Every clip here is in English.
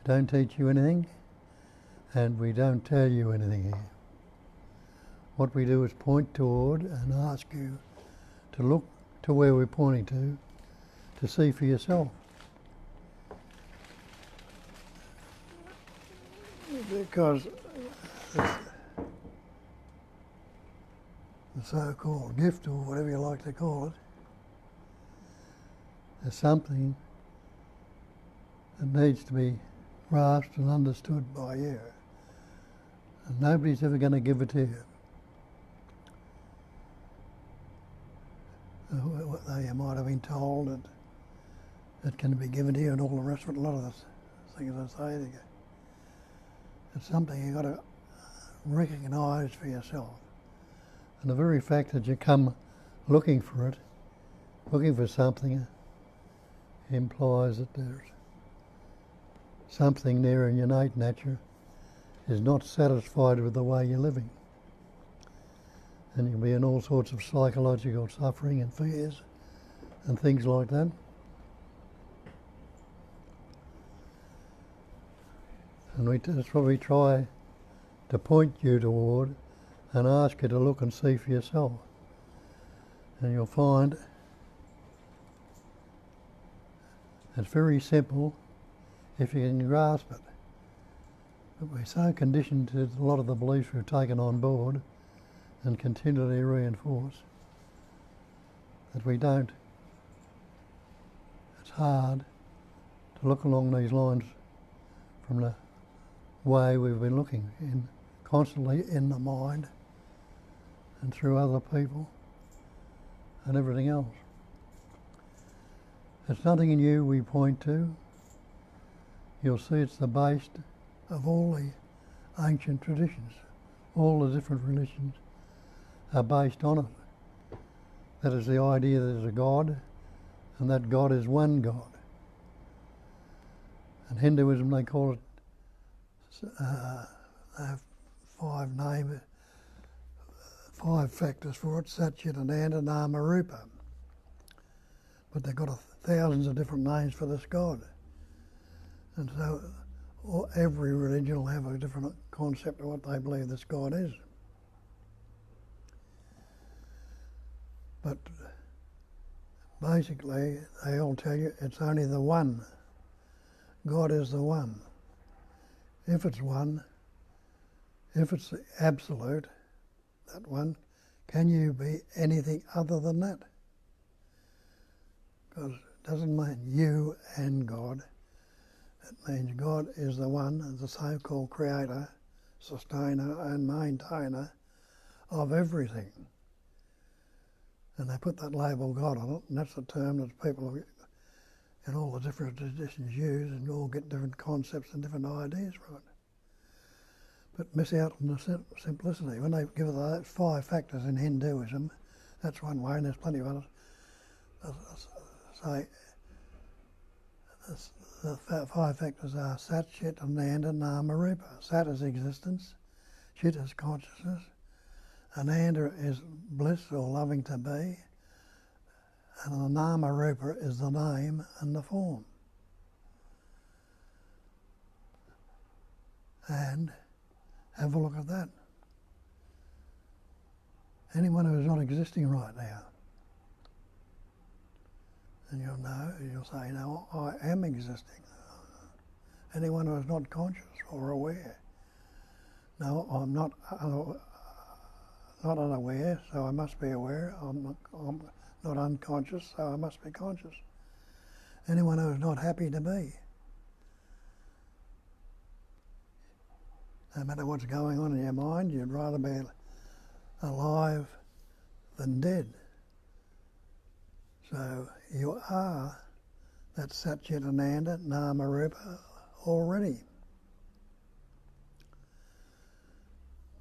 don't teach you anything, and we don't tell you anything here. What we do is point toward and ask you to look to where we're pointing to see for yourself. Because the so-called gift, or whatever you like to call it, is something that needs to be grasped and understood by you. And nobody's ever going to give it to you. Though you might have been told that it can be given to you and all the rest of it, a lot of the things I say to you. It's something you've got to recognise for yourself. And the very fact that you come looking for it, looking for something, implies that there's something there in your innate nature is not satisfied with the way you're living. And you'll be in all sorts of psychological suffering and fears and things like that. And that's what we try to point you toward and ask you to look and see for yourself. And you'll find it's very simple if you can grasp it. But we're so conditioned to a lot of the beliefs we've taken on board and continually reinforce that we don't. It's hard to look along these lines from the way we've been looking, constantly in the mind and through other people and everything else. It's nothing in you we point to. You'll see it's the base of all the ancient traditions. All the different religions are based on it. That is the idea that there's a God, and that God is one God. In Hinduism they call it, they have five factors for it: Satchit, Ananda, Nama, Rupa. But they've got thousands of different names for this God. And so every religion will have a different concept of what they believe this God is. But basically, they all tell you it's only the one. God is the one. If it's one, if it's the absolute, that one, can you be anything other than that? Because it doesn't mean you and God. It means God is the one, the so-called creator, sustainer and maintainer of everything. And they put that label God on it, and that's the term that people in all the different traditions use, and you all get different concepts and different ideas from it. But miss out on the simplicity. When they give the 5 factors in Hinduism, that's one way, and there's plenty of others. Say, the 5 factors are Sat, Chit, Ananda, Nama, Rupa. Sat is existence, Chit is consciousness, Ananda is bliss or loving to be, and the Nama Rupa is the name and the form. And have a look at that. Anyone who is not existing right now, and you'll say, no, I am existing. Anyone who is not conscious or aware, no, I'm not unaware, so I must be aware. I'm not unconscious, so I must be conscious. Anyone who is not happy to be, no matter what's going on in your mind, you'd rather be alive than dead. So you are that Satchit Ananda Nama Rupa already.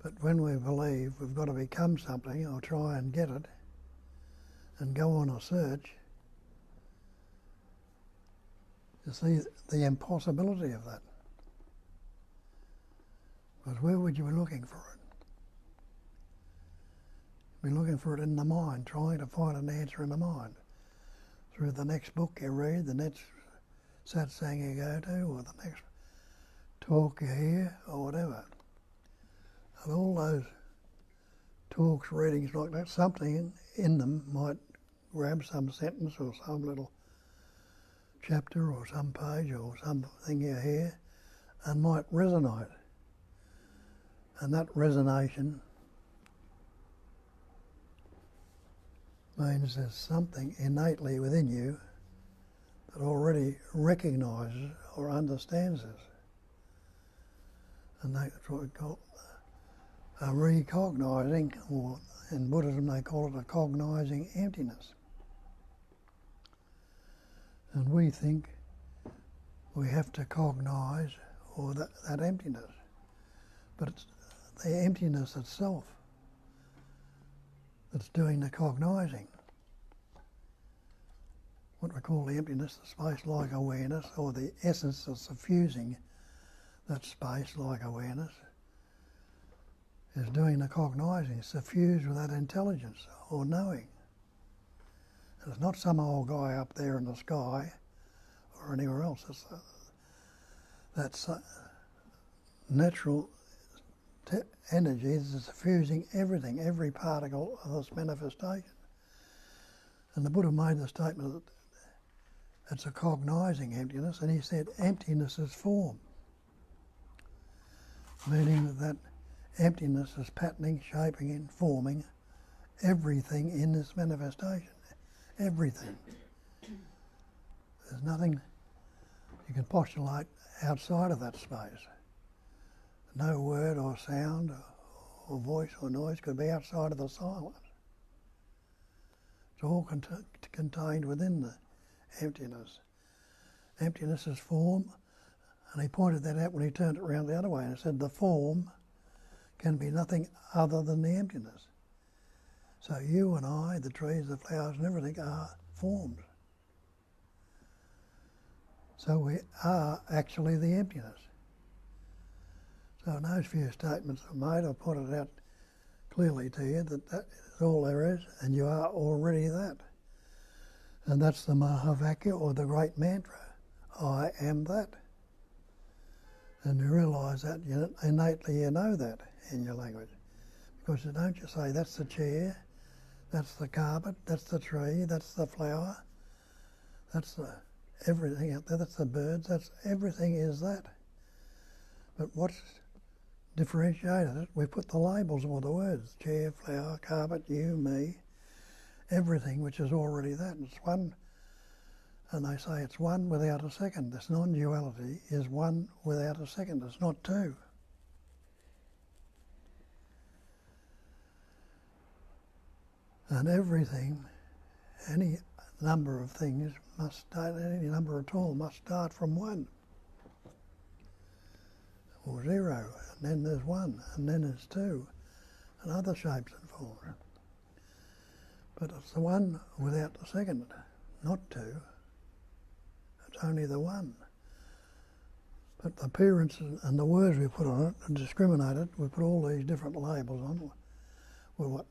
But when we believe we've got to become something or try and get it and go on a search, you see the impossibility of that. Because where would you be looking for it? You'd be looking for it in the mind, trying to find an answer in the mind. Through the next book you read, the next satsang you go to, or the next talk you hear or whatever. And all those talks, readings like that, something in them might grab some sentence or some little chapter or some page or something you hear and might resonate. And that resonation means there's something innately within you that already recognises or understands this. And that's what we call a recognising, or in Buddhism they call it a cognising emptiness. And we think we have to cognise or that emptiness. But it's the emptiness itself that's doing the cognising. What we call the emptiness, the space-like awareness, or the essence of suffusing that space-like awareness, is doing the cognising, suffused with that intelligence or knowing. And it's not some old guy up there in the sky or anywhere else. It's that's natural energy is suffusing everything, every particle of this manifestation. And the Buddha made the statement that it's a cognising emptiness, and he said emptiness is form, meaning that emptiness is patterning, shaping and forming everything in this manifestation. Everything. There's nothing you can postulate outside of that space. No word or sound or voice or noise could be outside of the silence. It's all contained within the emptiness. Emptiness is form, and he pointed that out when he turned it around the other way and said the form can be nothing other than the emptiness. So you and I, the trees, the flowers and everything are forms. So we are actually the emptiness. So in those few statements I made, I pointed out clearly to you that that is all there is, and you are already that. And that's the Mahavakya, or the great mantra, I am that. And you realise that innately you know that in your language. Because you don't just say, that's the chair, that's the carpet, that's the tree, that's the flower, that's the everything out there, that's the birds, that's everything is that. But what's differentiated it? We put the labels or the words, chair, flower, carpet, you, me, everything which is already that. It's one, and they say it's one without a second. This non-duality is one without a second. It's not two. And everything, any number of things must start, any number at all must start from one. Or zero, and then there's one, and then there's two, and other shapes and forms. But it's the one without the second, not two. It's only the one. But the appearance and the words we put on it are discriminated. We put all these different labels on it. Well, what?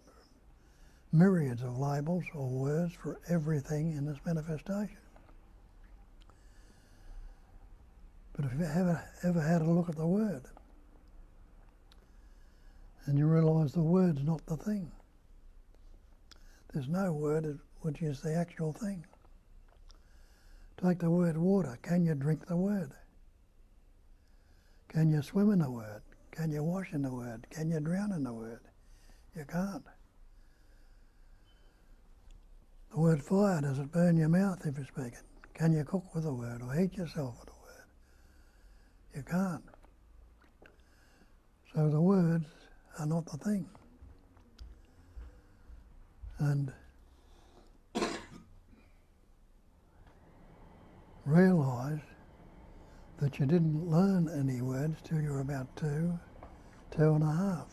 Myriads of labels or words for everything in this manifestation. But if you ever had a look at the word, and you realise the word's not the thing. There's no word which is the actual thing. Take the word water. Can you drink the word? Can you swim in the word? Can you wash in the word? Can you drown in the word? You can't. The word fire, does it burn your mouth if you speak it? Can you cook with the word or heat yourself with the word? You can't. So the words are not the thing. And realise that you didn't learn any words till you were about 2.5,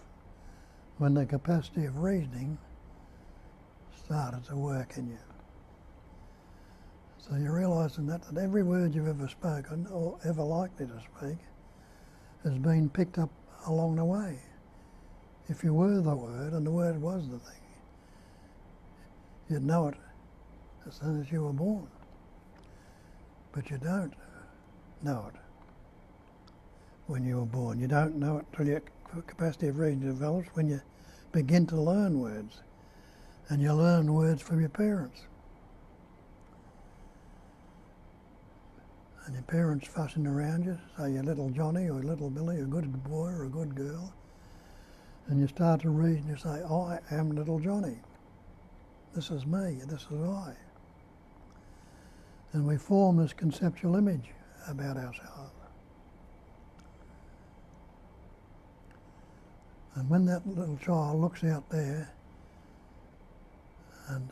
when the capacity of reasoning started to work in you. So you realise in that every word you've ever spoken or ever likely to speak has been picked up along the way. If you were the word and the word was the thing, you'd know it as soon as you were born. But you don't know it when you were born. You don't know it till your capacity of reason develops when you begin to learn words. And you learn words from your parents. And your parents fussing around you, say you're little Johnny or little Billy, a good boy or a good girl. And you start to read and you say, I am little Johnny. This is me, this is I. And we form this conceptual image about ourselves. And when that little child looks out there and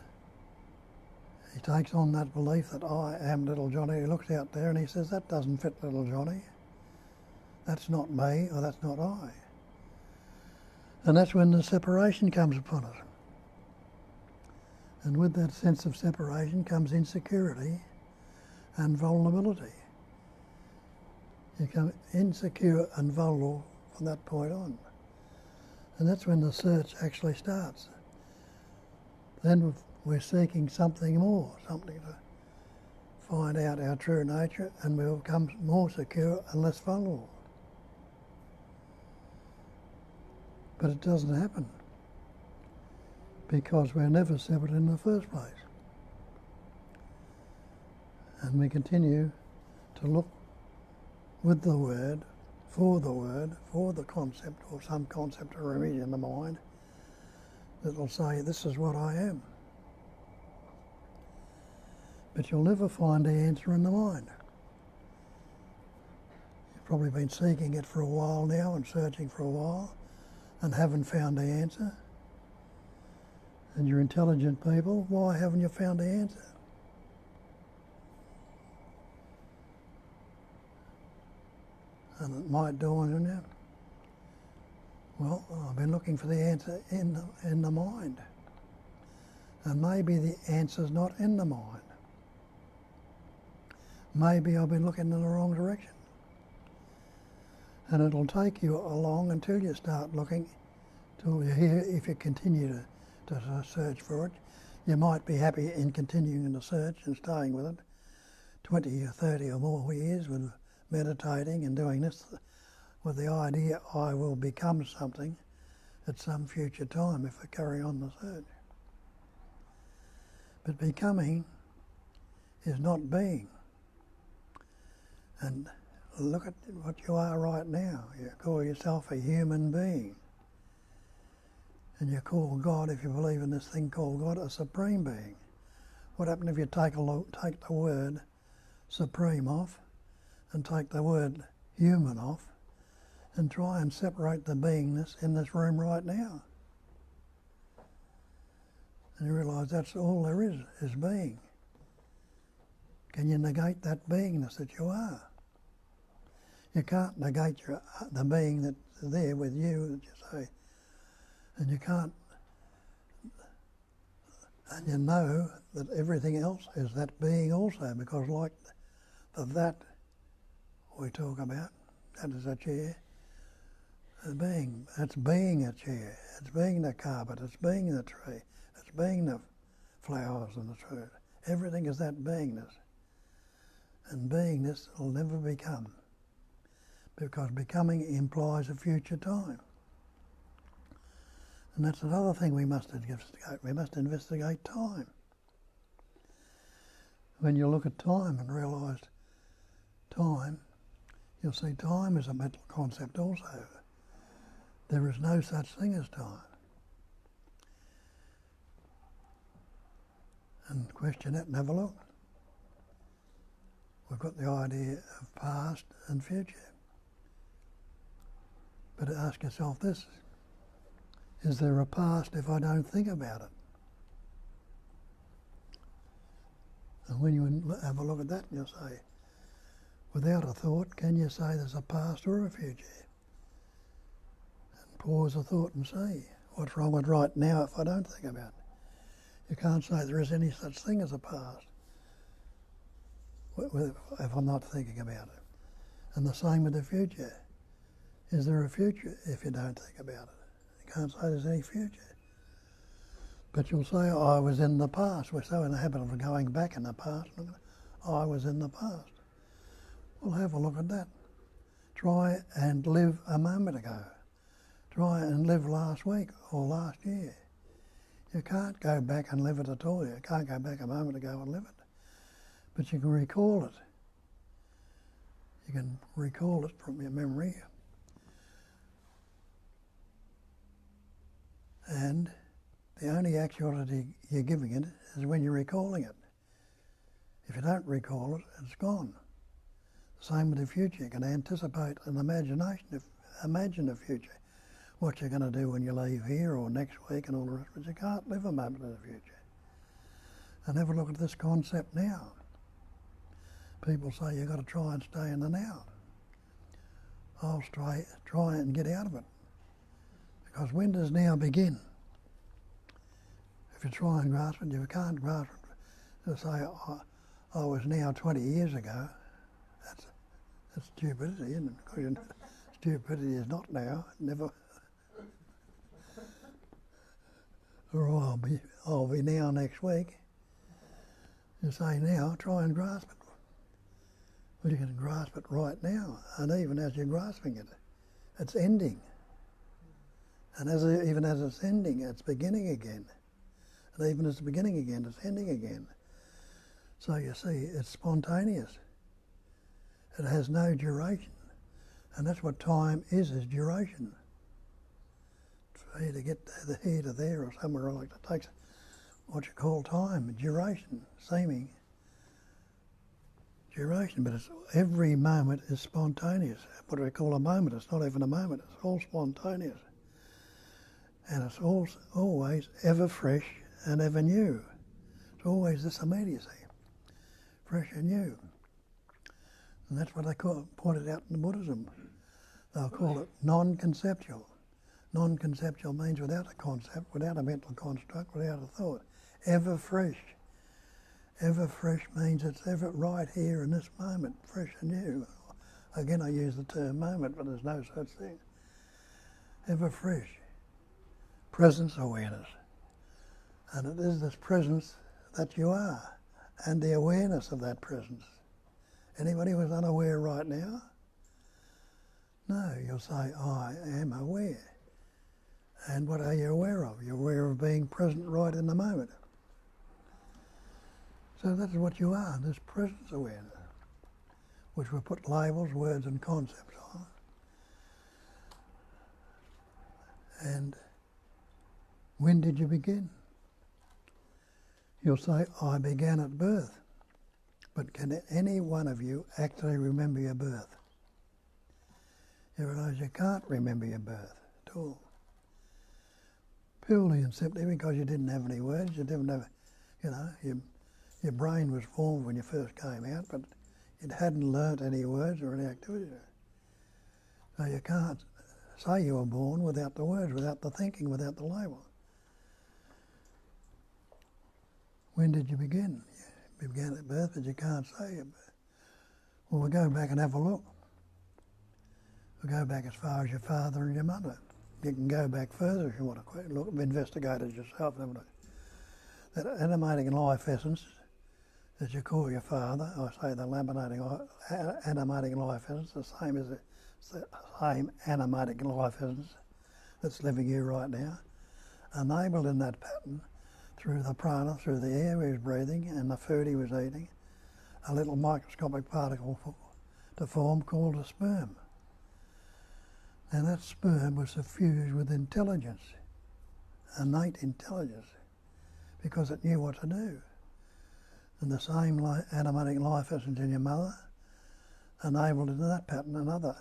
he takes on that belief that I am little Johnny, he looks out there and he says, that doesn't fit little Johnny. That's not me, or that's not I. And that's when the separation comes upon us. And with that sense of separation comes insecurity and vulnerability. You become insecure and vulnerable from that point on. And that's when the search actually starts. Then we're seeking something more, something to find out our true nature, and we'll become more secure and less vulnerable. But it doesn't happen because we're never separate in the first place. And we continue to look with the word, for the concept or some concept or image in the mind that will say, this is what I am. But you'll never find the answer in the mind. You've probably been seeking it for a while now and searching for a while and haven't found the answer. And you're intelligent people, why haven't you found the answer? And it might dawn on you, well, I've been looking for the answer in the mind. And maybe the answer's not in the mind. Maybe I've been looking in the wrong direction. And it'll take you along until you start looking, till you hear, if you continue to search for it. You might be happy in continuing the search and staying with it 20 or 30 or more years with meditating and doing this with the idea I will become something at some future time if I carry on the search. But becoming is not being. And look at what you are right now. You call yourself a human being. And you call God, if you believe in this thing called God, a supreme being. What happens if you take the word supreme off and take the word human off and try and separate the beingness in this room right now? And you realise that's all there is being. Can you negate that beingness that you are? You can't negate the being that's there with you, that you say. And you can't, and you know that everything else is that being also, because like the that we talk about, that is a chair, a being, that's being a chair, it's being the carpet, it's being the tree, it's being the flowers and the fruit. Everything is that beingness. And beingness will never become, because becoming implies a future time. And that's another thing we must investigate. We must investigate time. When you look at time and realise time, you'll see time is a mental concept also. There is no such thing as time. And question it and have a look. We've got the idea of past and future. But ask yourself this, is there a past if I don't think about it? And when you have a look at that, you'll say, without a thought, can you say there's a past or a future? And pause a thought and see, what's wrong with right now if I don't think about it? You can't say there is any such thing as a past if I'm not thinking about it. And the same with the future. Is there a future if you don't think about it? You can't say there's any future. But you'll say, I was in the past. We're so in the habit of going back in the past. I was in the past. Well, have a look at that. Try and live a moment ago. Try and live last week or last year. You can't go back and live it at all. You can't go back a moment ago and live it. But you can recall it. You can recall it from your memory. And the only actuality you're giving it is when you're recalling it. If you don't recall it, it's gone. Same with the future. You can anticipate an imagination, imagine the future, what you're going to do when you leave here or next week and all the rest, but you can't live a moment in the future. And have a look at this concept now. People say you've got to try and stay in the now. I'll try and get out of it. Because when does now begin? If you try and grasp it, you can't grasp it. To say, I was now 20 years ago, that's stupidity, isn't it? Because stupidity is not now, never. Or I'll be now next week. You say now, try and grasp it. Well, you can grasp it right now, and even as you're grasping it, it's ending. And even as it's ending, it's beginning again. And even as it's beginning again, it's ending again. So you see, it's spontaneous. It has no duration. And that's what time is duration. For you to get here to there or somewhere like that takes what you call time, duration, seeming duration. But every moment is spontaneous. What do we call a moment? It's not even a moment. It's all spontaneous. And it's always ever fresh and ever new. It's always this immediacy, fresh and new. And that's what they pointed out in Buddhism. They'll call it non-conceptual. Non-conceptual means without a concept, without a mental construct, without a thought. Ever fresh. Ever fresh means it's ever right here in this moment, fresh and new. Again, I use the term moment, but there's no such thing. Ever fresh. Presence awareness. And it is this presence that you are, and the awareness of that presence. Anybody who's unaware right now? No, you'll say, I am aware. And what are you aware of? You're aware of being present right in the moment. So that's what you are, this presence awareness, which we put labels, words and concepts on. And when did you begin? You'll say, I began at birth. But can any one of you actually remember your birth? You realise you can't remember your birth at all. Purely and simply because you didn't have any words, you didn't have, your brain was formed when you first came out, but it hadn't learnt any words or any activity. So you can't say you were born without the words, without the thinking, without the label. When did you begin? You began at birth, but you can't say it. Well, we'll go back and have a look. We'll go back as far as your father and your mother. You can go back further if you want to look, investigate it yourself. That animating life essence that you call your father, I say the animating life essence, the same animating life essence that's living here right now, enabled in that pattern through the prana, through the air he was breathing and the food he was eating, a little microscopic particle to form called a sperm. And that sperm was suffused with intelligence, innate intelligence, because it knew what to do. And the same animating life essence in your mother enabled in that pattern another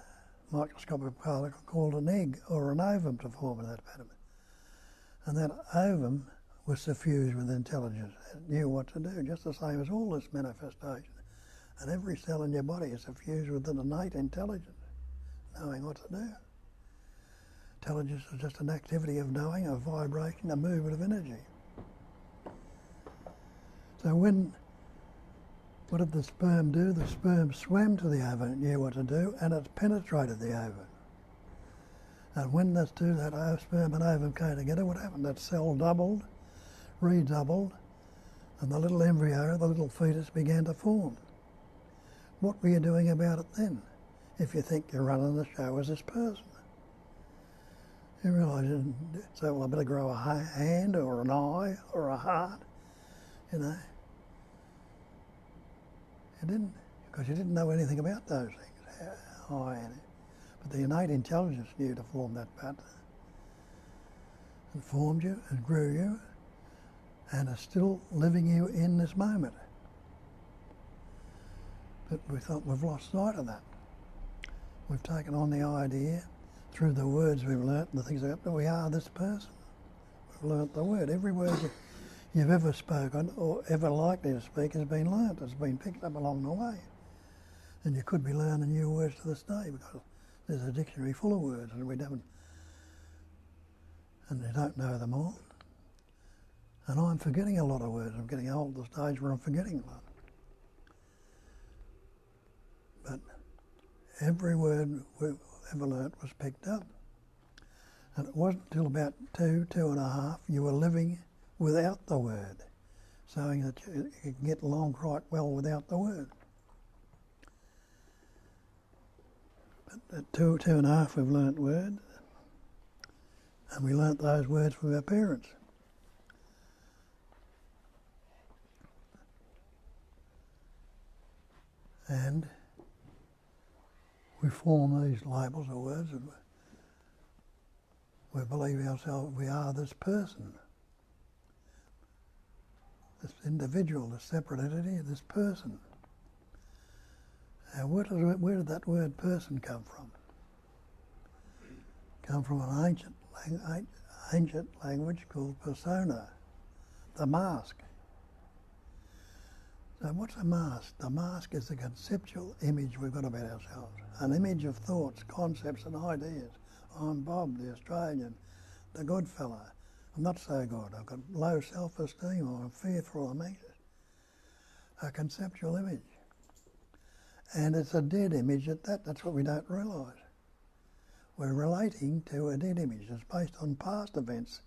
microscopic particle called an egg or an ovum to form in that pattern. And that ovum was suffused with intelligence. It knew what to do, just the same as all this manifestation. And every cell in your body is suffused with an innate intelligence, knowing what to do. Intelligence is just an activity of knowing, a vibration, a movement of energy. So what did the sperm do? The sperm swam to the ovum, it knew what to do, and it penetrated the ovum. And when those two, that sperm and ovum came together, what happened? That cell doubled, redoubled, and the little embryo, the little fetus began to form. What were you doing about it then? if you think you're running the show as this person. You realise you didn't say, well, I better grow a hand or an eye or a heart, you know. You didn't, because you didn't know anything about those things. But the innate intelligence knew to form that pattern. And formed you and grew you and is still living you in this moment. But we thought we've lost sight of that. We've taken on the idea through the words we've learnt and the things that we are this person. We've learnt the word. Every word you've ever spoken or ever likely to speak has been learnt. It's been picked up along the way. And you could be learning new words to this day because there's a dictionary full of words and we don't know them all. And I'm forgetting a lot of words. I'm getting old at the stage where I'm forgetting a lot. But every word we've ever learnt was picked up. And it wasn't until about 2.5, you were living without the word, showing that you can get along quite well without the word. But at 2.5, we've learnt word, and we learnt those words from our parents. And we form these labels or words and we believe ourselves, we are this person, this individual, this separate entity, this person. Now where did that word person come from? Come from an ancient language called persona, the mask. So what's a mask? The mask is the conceptual image we've got about ourselves. An image of thoughts, concepts and ideas. I'm Bob, the Australian, the good fella. I'm not so good. I've got low self-esteem or I'm fearful, I'm anxious. A conceptual image. And it's a dead image at that. That's what we don't realise. We're relating to a dead image. It's based on past events,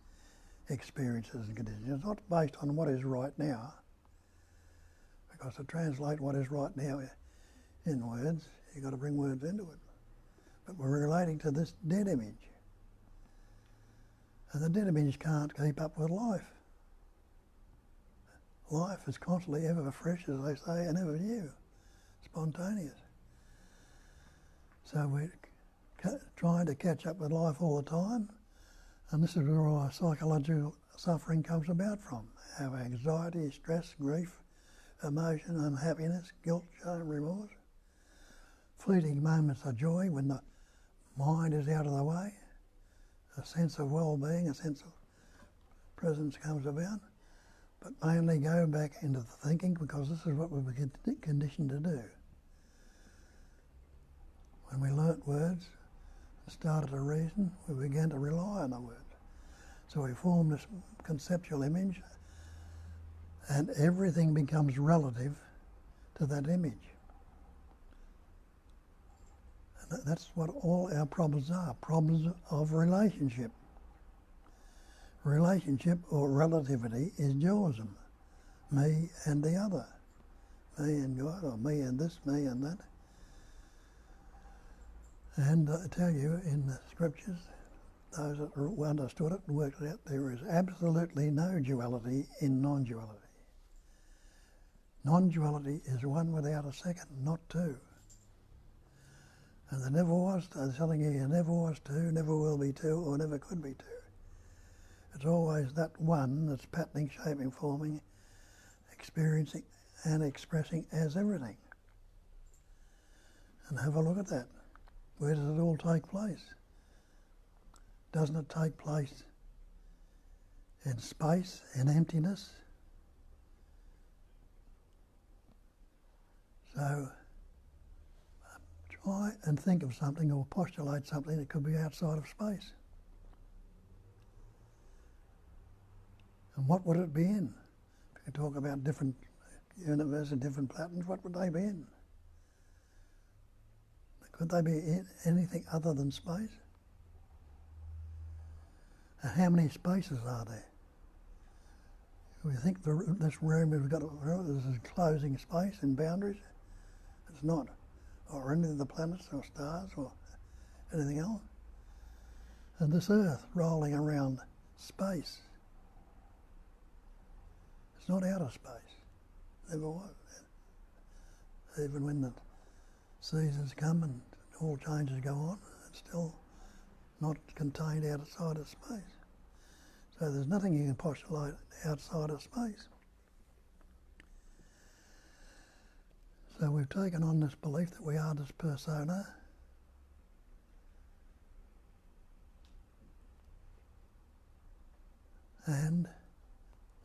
experiences and conditions. It's not based on what is right now. Because to translate what is right now in words, you've got to bring words into it. But we're relating to this dead image. And the dead image can't keep up with life. Life is constantly ever fresh, as they say, and ever new, spontaneous. So we're trying to catch up with life all the time, and this is where our psychological suffering comes about from. Our anxiety, stress, grief, emotion, unhappiness, guilt, shame, remorse. Fleeting moments of joy when the mind is out of the way. A sense of well-being, a sense of presence comes about. But mainly go back into the thinking because this is what we were conditioned to do. When we learnt words and started to reason, we began to rely on the words. So we formed this conceptual image and everything becomes relative to that image. And that's what all our problems are, problems of relationship. Relationship or relativity is dualism, me and the other, me and God, or me and this, me and that. And I tell you, in the scriptures, those that understood it and worked it out, there is absolutely no duality in non-duality. Non-duality is one without a second, not two. And there never was, I'm telling you, there never was two, never will be two, or never could be two. It's always that one that's patterning, shaping, forming, experiencing and expressing as everything. And have a look at that. Where does it all take place? Doesn't it take place in space, in emptiness? So try and think of something or postulate something that could be outside of space. And what would it be in? If you talk about different universes, different patterns, what would they be in? Could they be in anything other than space? And how many spaces are there? We think this room has got this is closing space and boundaries. It's not. or any of the planets or stars or anything else. And this Earth rolling around space. It's not outer space. Never was. Even when the seasons come and all changes go on, it's still not contained outside of space. So there's nothing you can postulate outside of space. So we've taken on this belief that we are this persona,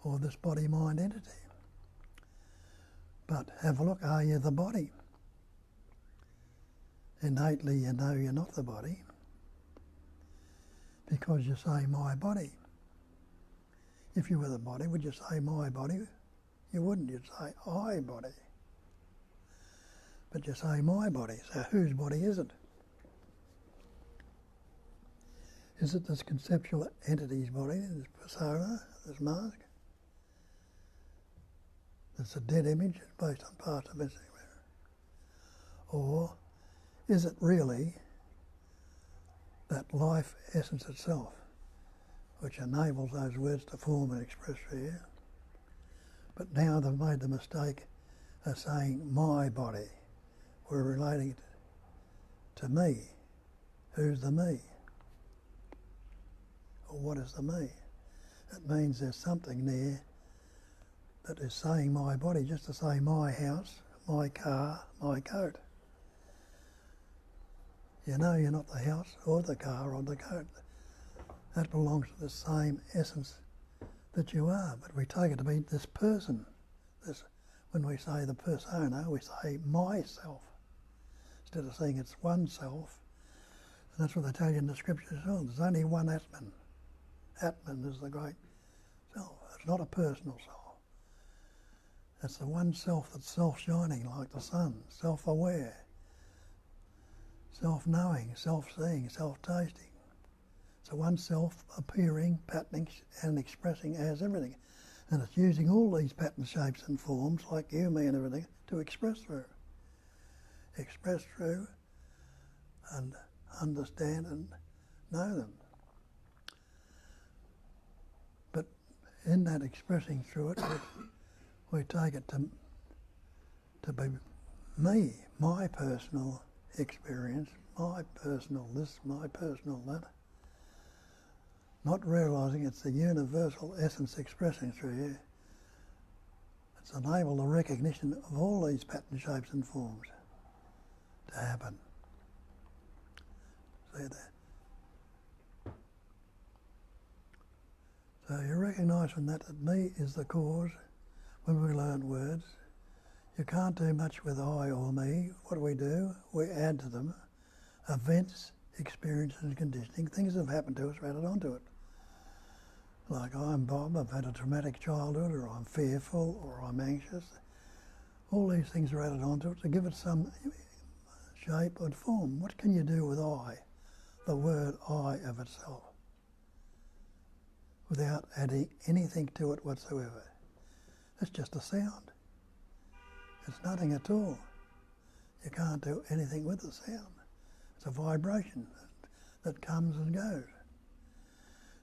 or this body-mind entity. But have a look, are you the body? Innately you know you're not the body because you say my body. If you were the body, would you say my body? You wouldn't, you'd say I body. But you say my body, so whose body is it? Is it this conceptual entity's body, this persona, this mask? It's a dead image based on past events. Or is it really that life essence itself, which enables those words to form and express for you? But now they've made the mistake of saying my body. We're relating it to me. Who's the me? Or what is the me? It means there's something there that is saying my body, just to say my house, my car, my coat. You know you're not the house or the car or the coat. That belongs to the same essence that you are, but we take it to be this person. This, when we say the persona, we say myself, instead of saying it's one self. And that's what they tell you in the scriptures as well. There's only one Atman. Atman is the great self. It's not a personal soul. It's the one self that's self-shining like the sun, self-aware, self-knowing, self-seeing, self-tasting. It's the one self appearing, patterning and expressing as everything. And it's using all these pattern shapes and forms, like you, me and everything, to express through. Express through and understand and know them. But in that expressing through it, we take it to be me, my personal experience, my personal this, my personal that. Not realising it's the universal essence expressing through you. It's enabled the recognition of all these pattern shapes and forms to happen. See that? So you recognise from that me is the cause. When we learn words, you can't do much with I or me. What do? We add to them events, experiences and conditioning. Things that have happened to us are added onto it. Like I'm Bob, I've had a traumatic childhood, or I'm fearful, or I'm anxious. All these things are added onto it to give it some shape and form. What can you do with I, the word I of itself, without adding anything to it whatsoever? It's just a sound. It's nothing at all. You can't do anything with the sound. It's a vibration that comes and goes.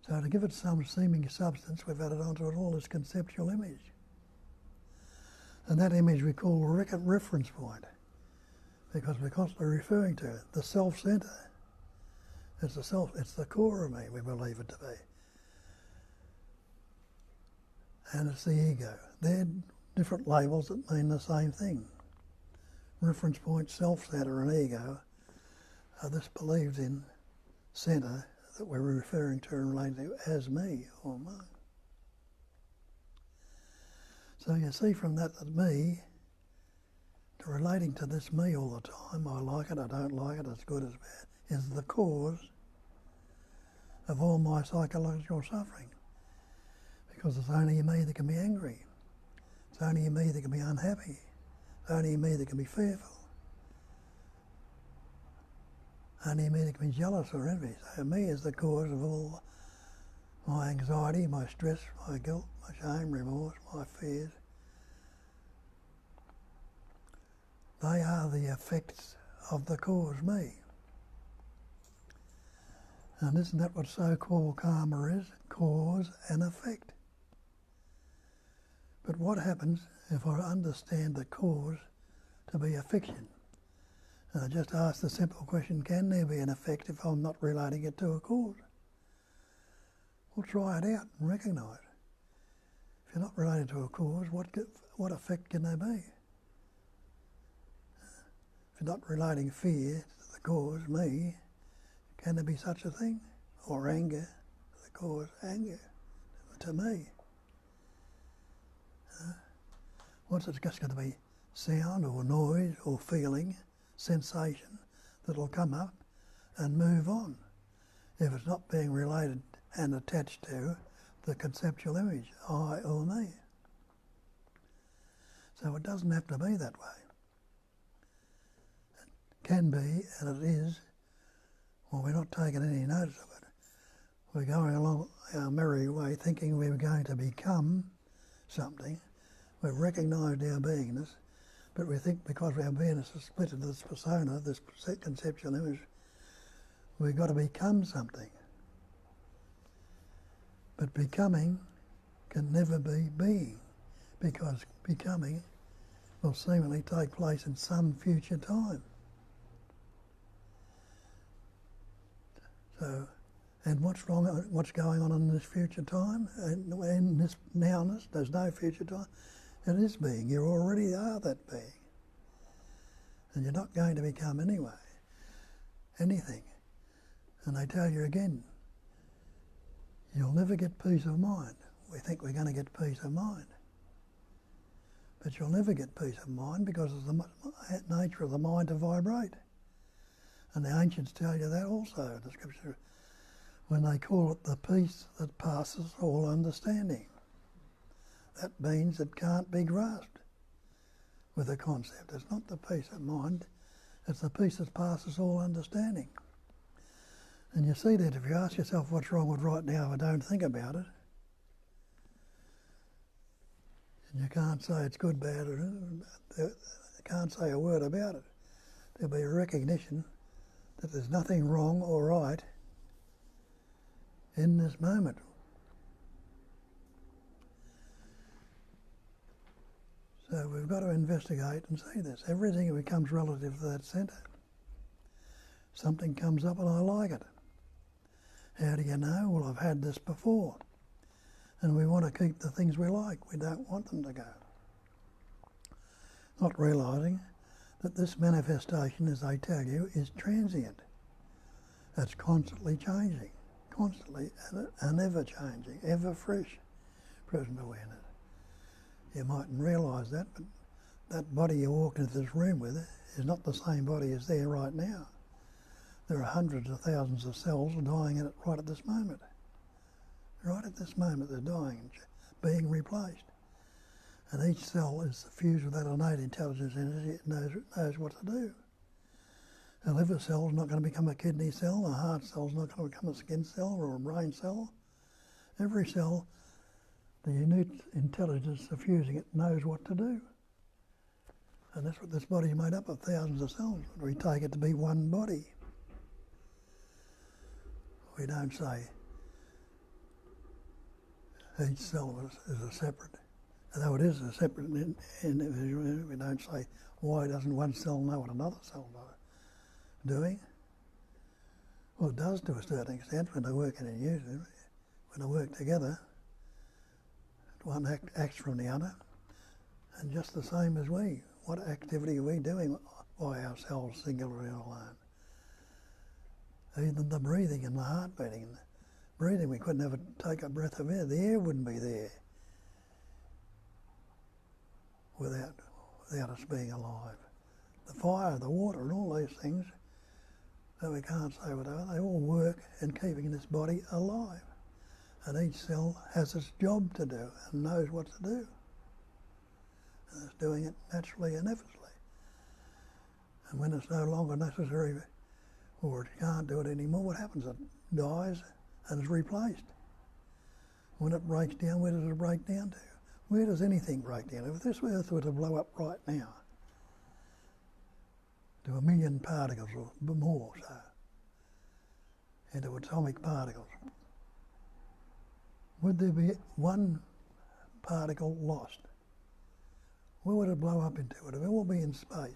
So to give it some seeming substance, we've added onto it all this conceptual image. And that image we call a reference point, because we're constantly referring to it. The self-centre. It's the self, it's the core of me, we believe it to be. And it's the ego. They're different labels that mean the same thing. Reference point, self-centre and ego are this believed in centre that we're referring to and relating to as me or mine. So you see from that me, to relating to this me all the time, I like it, I don't like it, it's good, it's bad, is the cause of all my psychological suffering. Because it's only me that can be angry. It's only me that can be unhappy. It's only me that can be fearful. Only me that can be jealous or envious. So me is the cause of all my anxiety, my stress, my guilt, my shame, remorse, my fears. They are the effects of the cause, me. And isn't that what so-called karma is? Cause and effect. But what happens if I understand the cause to be a fiction? And I just ask the simple question, can there be an effect if I'm not relating it to a cause? Well, try it out and recognise. If you're not related to a cause, what effect can there be? If you're not relating fear to the cause, me, can there be such a thing? Or anger to the cause, anger to me? What's it just going to be? Sound or noise or feeling, sensation that'll come up and move on if it's not being related and attached to the conceptual image, I or me. So it doesn't have to be that way. It can be, and it is. Well, we're not taking any notice of it. We're going along our merry way thinking we're going to become something. We've recognised our beingness, but we think because our beingness is split into this persona, this conceptual image, we've got to become something. But becoming can never be being, because becoming will seemingly take place in some future time. So, and what's wrong? What's going on in this future time? In this nowness, there's no future time. It is being. You already are that being. And you're not going to become anything. And they tell you again, you'll never get peace of mind. We think we're going to get peace of mind. But you'll never get peace of mind because of the nature of the mind to vibrate. And the ancients tell you that also, the scripture, when they call it the peace that passes all understanding. That means it can't be grasped with a concept. It's not the peace of mind, it's the peace that passes all understanding. And you see that if you ask yourself what's wrong with right now or don't think about it, and you can't say it's good, bad, or you can't say a word about it. There'll be a recognition that there's nothing wrong or right in this moment. So we've got to investigate and see this. Everything becomes relative to that centre. Something comes up and I like it. How do you know? Well, I've had this before. And we want to keep the things we like. We don't want them to go. Not realising that this manifestation, as they tell you, is transient. It's constantly changing, constantly and ever changing, ever fresh present awareness. You mightn't realise that, but that body you walked into this room with is not the same body as there right now. There are hundreds of thousands of cells dying in it right at this moment. Right at this moment they're dying and being replaced. And each cell is fused with that innate intelligence energy. It knows what to do. A liver cell is not going to become a kidney cell, a heart cell is not going to become a skin cell or a brain cell. Every cell, the innate intelligence suffusing it knows what to do. And that's what this body is made up of, thousands of cells. We take it to be one body. We don't say each cell is a separate, though it is a separate individual. We don't say, why doesn't one cell know what another cell is doing? Well, it does to a certain extent when they're working in unison. When they work together, one acts from the other. And just the same as we. What activity are we doing by ourselves, singularly alone? Even the breathing and the heart beating. The breathing, we couldn't ever take a breath of air. The air wouldn't be there without us being alive. The fire, the water, and all these things that we can't say whatever, they all work in keeping this body alive. And each cell has its job to do and knows what to do. And it's doing it naturally and effortlessly. And when it's no longer necessary or it can't do it anymore, what happens? It dies and is replaced. When it breaks down, where does it break down to? Where does anything break down? If this earth were to blow up right now, to 1 million particles or more, so, into atomic particles. Would there be one particle lost? Where would it blow up into? Would it all be in space?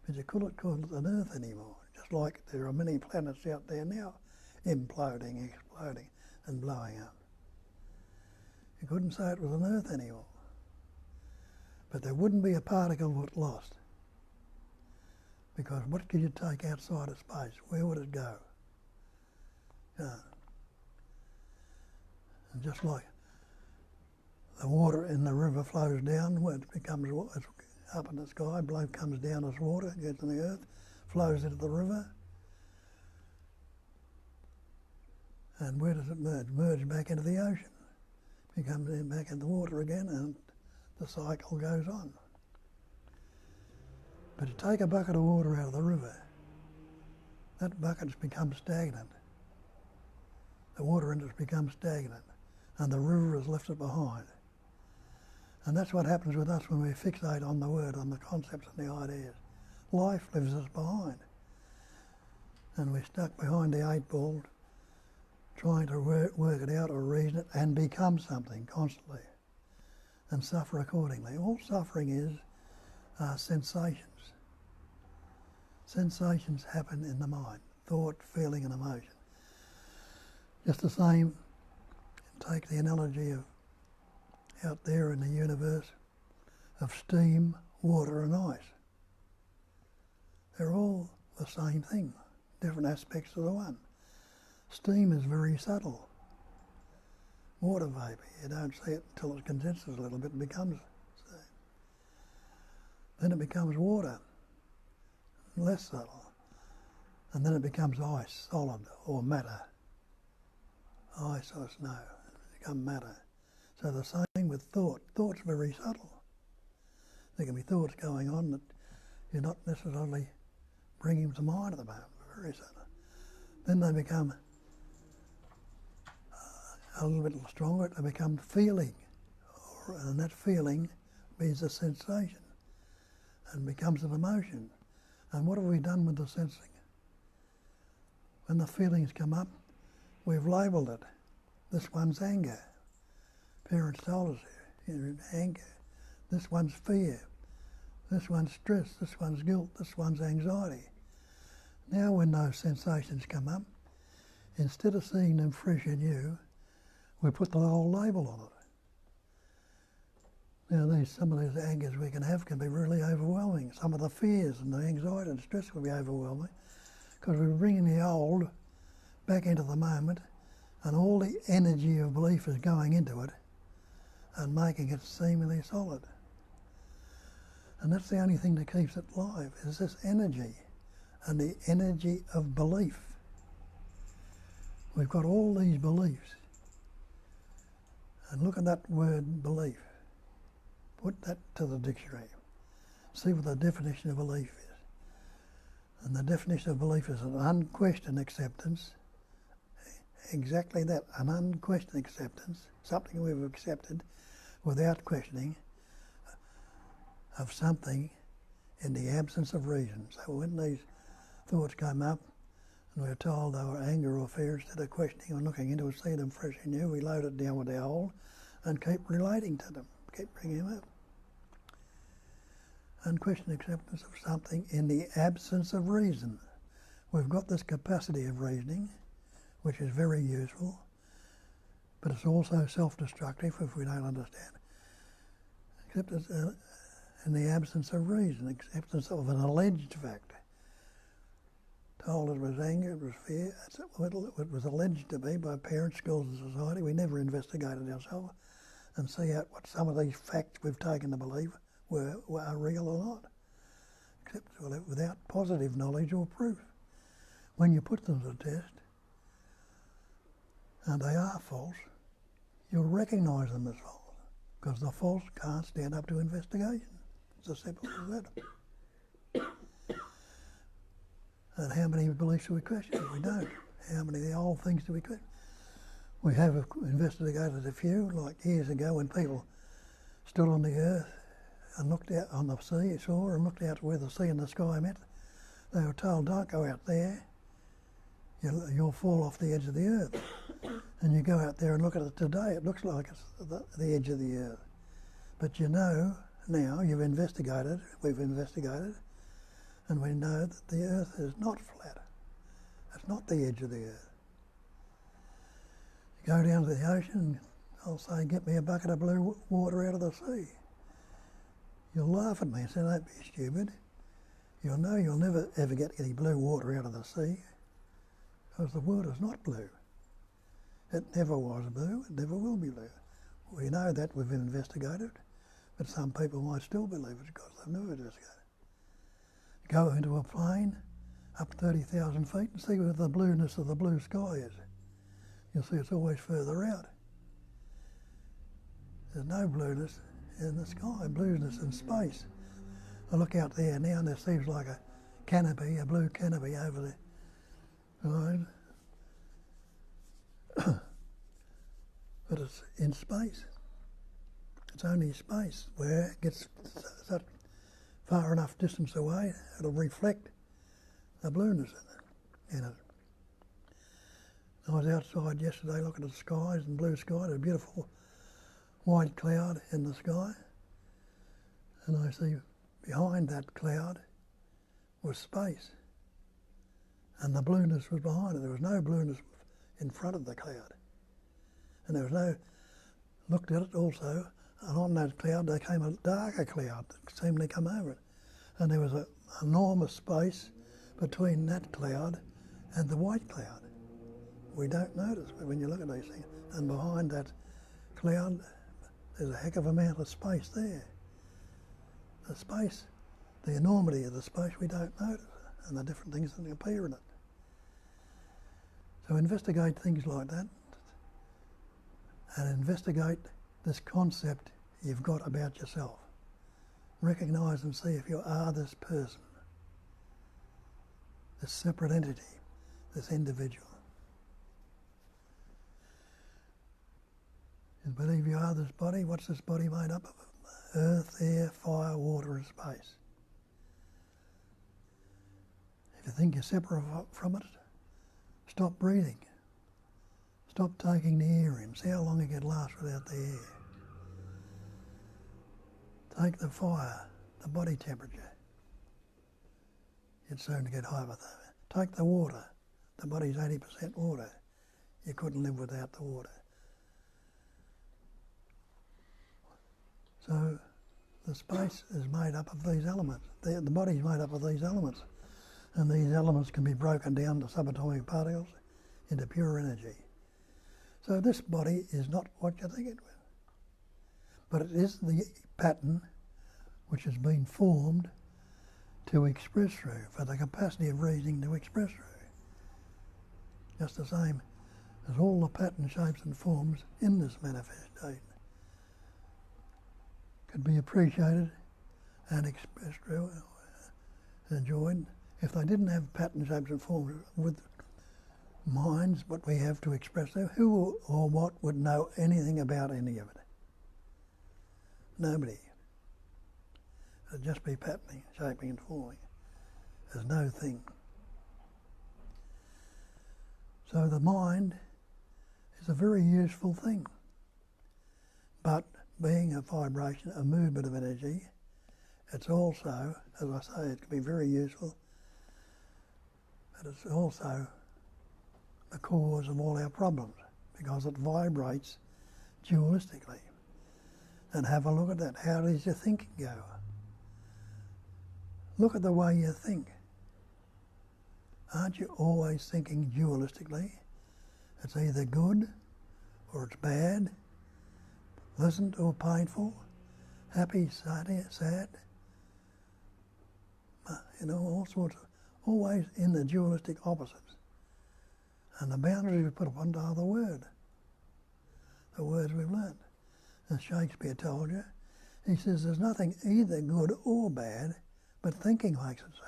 But you couldn't call it an Earth anymore, just like there are many planets out there now imploding, exploding and blowing up. You couldn't say it was an Earth anymore. But there wouldn't be a particle that lost. Because what could you take outside of space? Where would it go? And just like the water in the river flows down, where it becomes it's up in the sky, comes down as water, gets in the earth, flows into the river. And where does it merge? Merge back into the ocean. Becomes back in the water again, and the cycle goes on. But you take a bucket of water out of the river, that bucket's become stagnant. The water in it becomes stagnant, and the river has left it behind. And that's what happens with us when we fixate on the word, on the concepts and the ideas. Life leaves us behind. And we're stuck behind the 8 ball, trying to work it out or reason it and become something constantly and suffer accordingly. All suffering is sensations. Sensations happen in the mind, thought, feeling and emotion. Just the same, take the analogy of out there in the universe of steam, water and ice. They're all the same thing, different aspects of the one. Steam is very subtle. Water vapour, you don't see it until it condenses a little bit and becomes steam. Then it becomes water, less subtle. And then it becomes ice, solid or matter. Ice or snow, become matter. So the same with thought. Thought's very subtle. There can be thoughts going on that you're not necessarily bringing to mind at the moment, very subtle. Then they become a little bit stronger, they become feeling. And that feeling is a sensation and becomes an emotion. And what have we done with the sensing? When the feelings come up, we've labelled it. This one's anger. Parents told us, you're in anger. This one's fear. This one's stress. This one's guilt. This one's anxiety. Now when those sensations come up, instead of seeing them fresh and new, we put the whole label on it. Now some of these angers we can have can be really overwhelming. Some of the fears and the anxiety and stress will be overwhelming because we're bringing the old back into the moment and all the energy of belief is going into it and making it seemingly solid. And that's the only thing that keeps it alive, is this energy, and the energy of belief. We've got all these beliefs. And look at that word belief. Put that to the dictionary. See what the definition of belief is. And the definition of belief is an unquestioned acceptance. Exactly that, an unquestioned acceptance, something we've accepted without questioning, of something in the absence of reason. So when these thoughts come up and we're told they were anger or fear, instead of questioning and looking into it, see them fresh and new, we load it down with the old and keep relating to them, keep bringing them up. Unquestioned acceptance of something in the absence of reason. We've got this capacity of reasoning, which is very useful, but it's also self-destructive if we don't understand. Acceptance in the absence of reason, acceptance of an alleged fact. Told it was anger, it was fear, that's what it was alleged to be by parents, schools and society. We never investigated ourselves and see out what some of these facts we've taken to believe were real or not, except without positive knowledge or proof. When you put them to the test, and they are false, you'll recognise them as false, because the false can't stand up to investigation. It's as simple as that. And how many beliefs do we question? We don't. How many of the old things do we question? We have investigated a few, like years ago when people stood on the earth and looked out on the seashore and looked out where the sea and the sky met, they were told, don't go out there, you'll fall off the edge of the earth. And you go out there and look at it today, it looks like it's the edge of the earth. But you know now, we've investigated, and we know that the earth is not flat. It's not the edge of the earth. You go down to the ocean, I'll say, get me a bucket of blue water out of the sea. You'll laugh at me and say, don't be stupid. You'll know you'll never ever get any blue water out of the sea because the water's not blue. It never was blue, it never will be blue. We know that, we've investigated, but some people might still believe it because they've never investigated. Go into a plane up 30,000 feet and see where the blueness of the blue sky is. You'll see it's always further out. There's no blueness in the sky, blueness in space. I look out there now and there seems like a canopy, a blue canopy over there. Right? But it's in space. It's only space where it gets such far enough distance away, it'll reflect the blueness in it. I was outside yesterday looking at the skies and blue sky, there's a beautiful white cloud in the sky, and I see behind that cloud was space, and the blueness was behind it. There was no blueness in front of the cloud, and there was no, looked at it also, and on that cloud there came a darker cloud that seemed to come over it, and there was an enormous space between that cloud and the white cloud. We don't notice, but when you look at these things, and behind that cloud there's a heck of amount of space there. The space, the enormity of the space we don't notice, and the different things that appear in it. So investigate things like that, and investigate this concept you've got about yourself. Recognise and see if you are this person, this separate entity, this individual. You believe you are this body. What's this body made up of? Earth, air, fire, water and space. If you think you're separate from it, stop breathing. Stop taking the air in. See how long you can last without the air. Take the fire, the body temperature. You'd soon get hypothermia. Take the water. The body's 80% water. You couldn't live without the water. So the space is made up of these elements. The body's made up of these elements. And these elements can be broken down to subatomic particles into pure energy. So this body is not what you think it was. But it is the pattern which has been formed to express through, for the capacity of reasoning to express through. Just the same as all the pattern shapes and forms in this manifestation could be appreciated and expressed through, enjoyed. If they didn't have pattern shapes and forms with minds, what we have to express there, who or what would know anything about any of it? Nobody. It'd just be patterning, shaping and forming. There's no thing. So the mind is a very useful thing. But being a vibration, a movement of energy, it's also, as I say, it can be very useful, but it's also the cause of all our problems because it vibrates dualistically. And have a look at that. How does your thinking go? Look at the way you think. Aren't you always thinking dualistically? It's either good or it's bad, pleasant or painful, happy, sad, all sorts of, always in the dualistic opposites. And the boundaries we put upon are the words we've learned. As Shakespeare told you, he says there's nothing either good or bad, but thinking makes it so.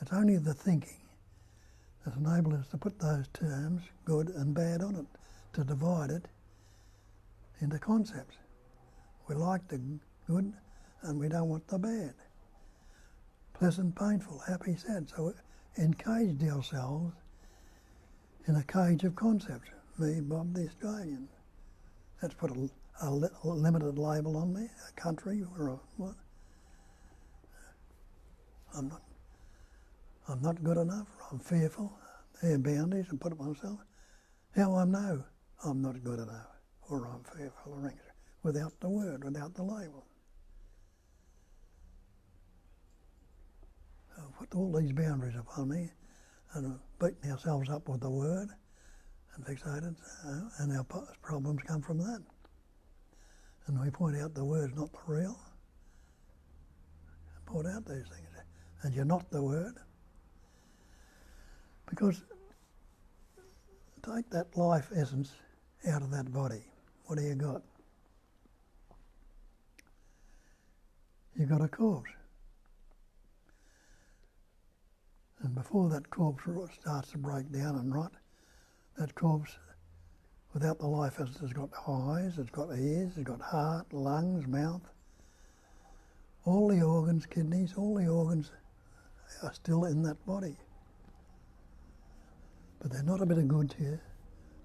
It's only the thinking that's enabled us to put those terms, good and bad, on it, to divide it into concepts. We like the good and we don't want the bad. Pleasant, painful, happy, sad. So we encaged ourselves in a cage of concepts. Me, Bob the Australian. Let's put a limited label on me, a country or a what. I'm not good enough, or I'm fearful. There are boundaries and put it myself. How I know I'm not good enough, or I'm fearful, or anxious, without the word, without the label. So put all these boundaries upon me, and beating ourselves up with the word, and fixated, and our problems come from that. And we point out the word's not the real, and point out these things. And you're not the word. Because take that life essence out of that body. What do you got? You got a corpse. And before that corpse starts to break down and rot, that corpse, without the life essence, has got eyes, it's got ears, it's got heart, lungs, mouth. All the organs, kidneys, all the organs are still in that body. But they're not a bit of good to you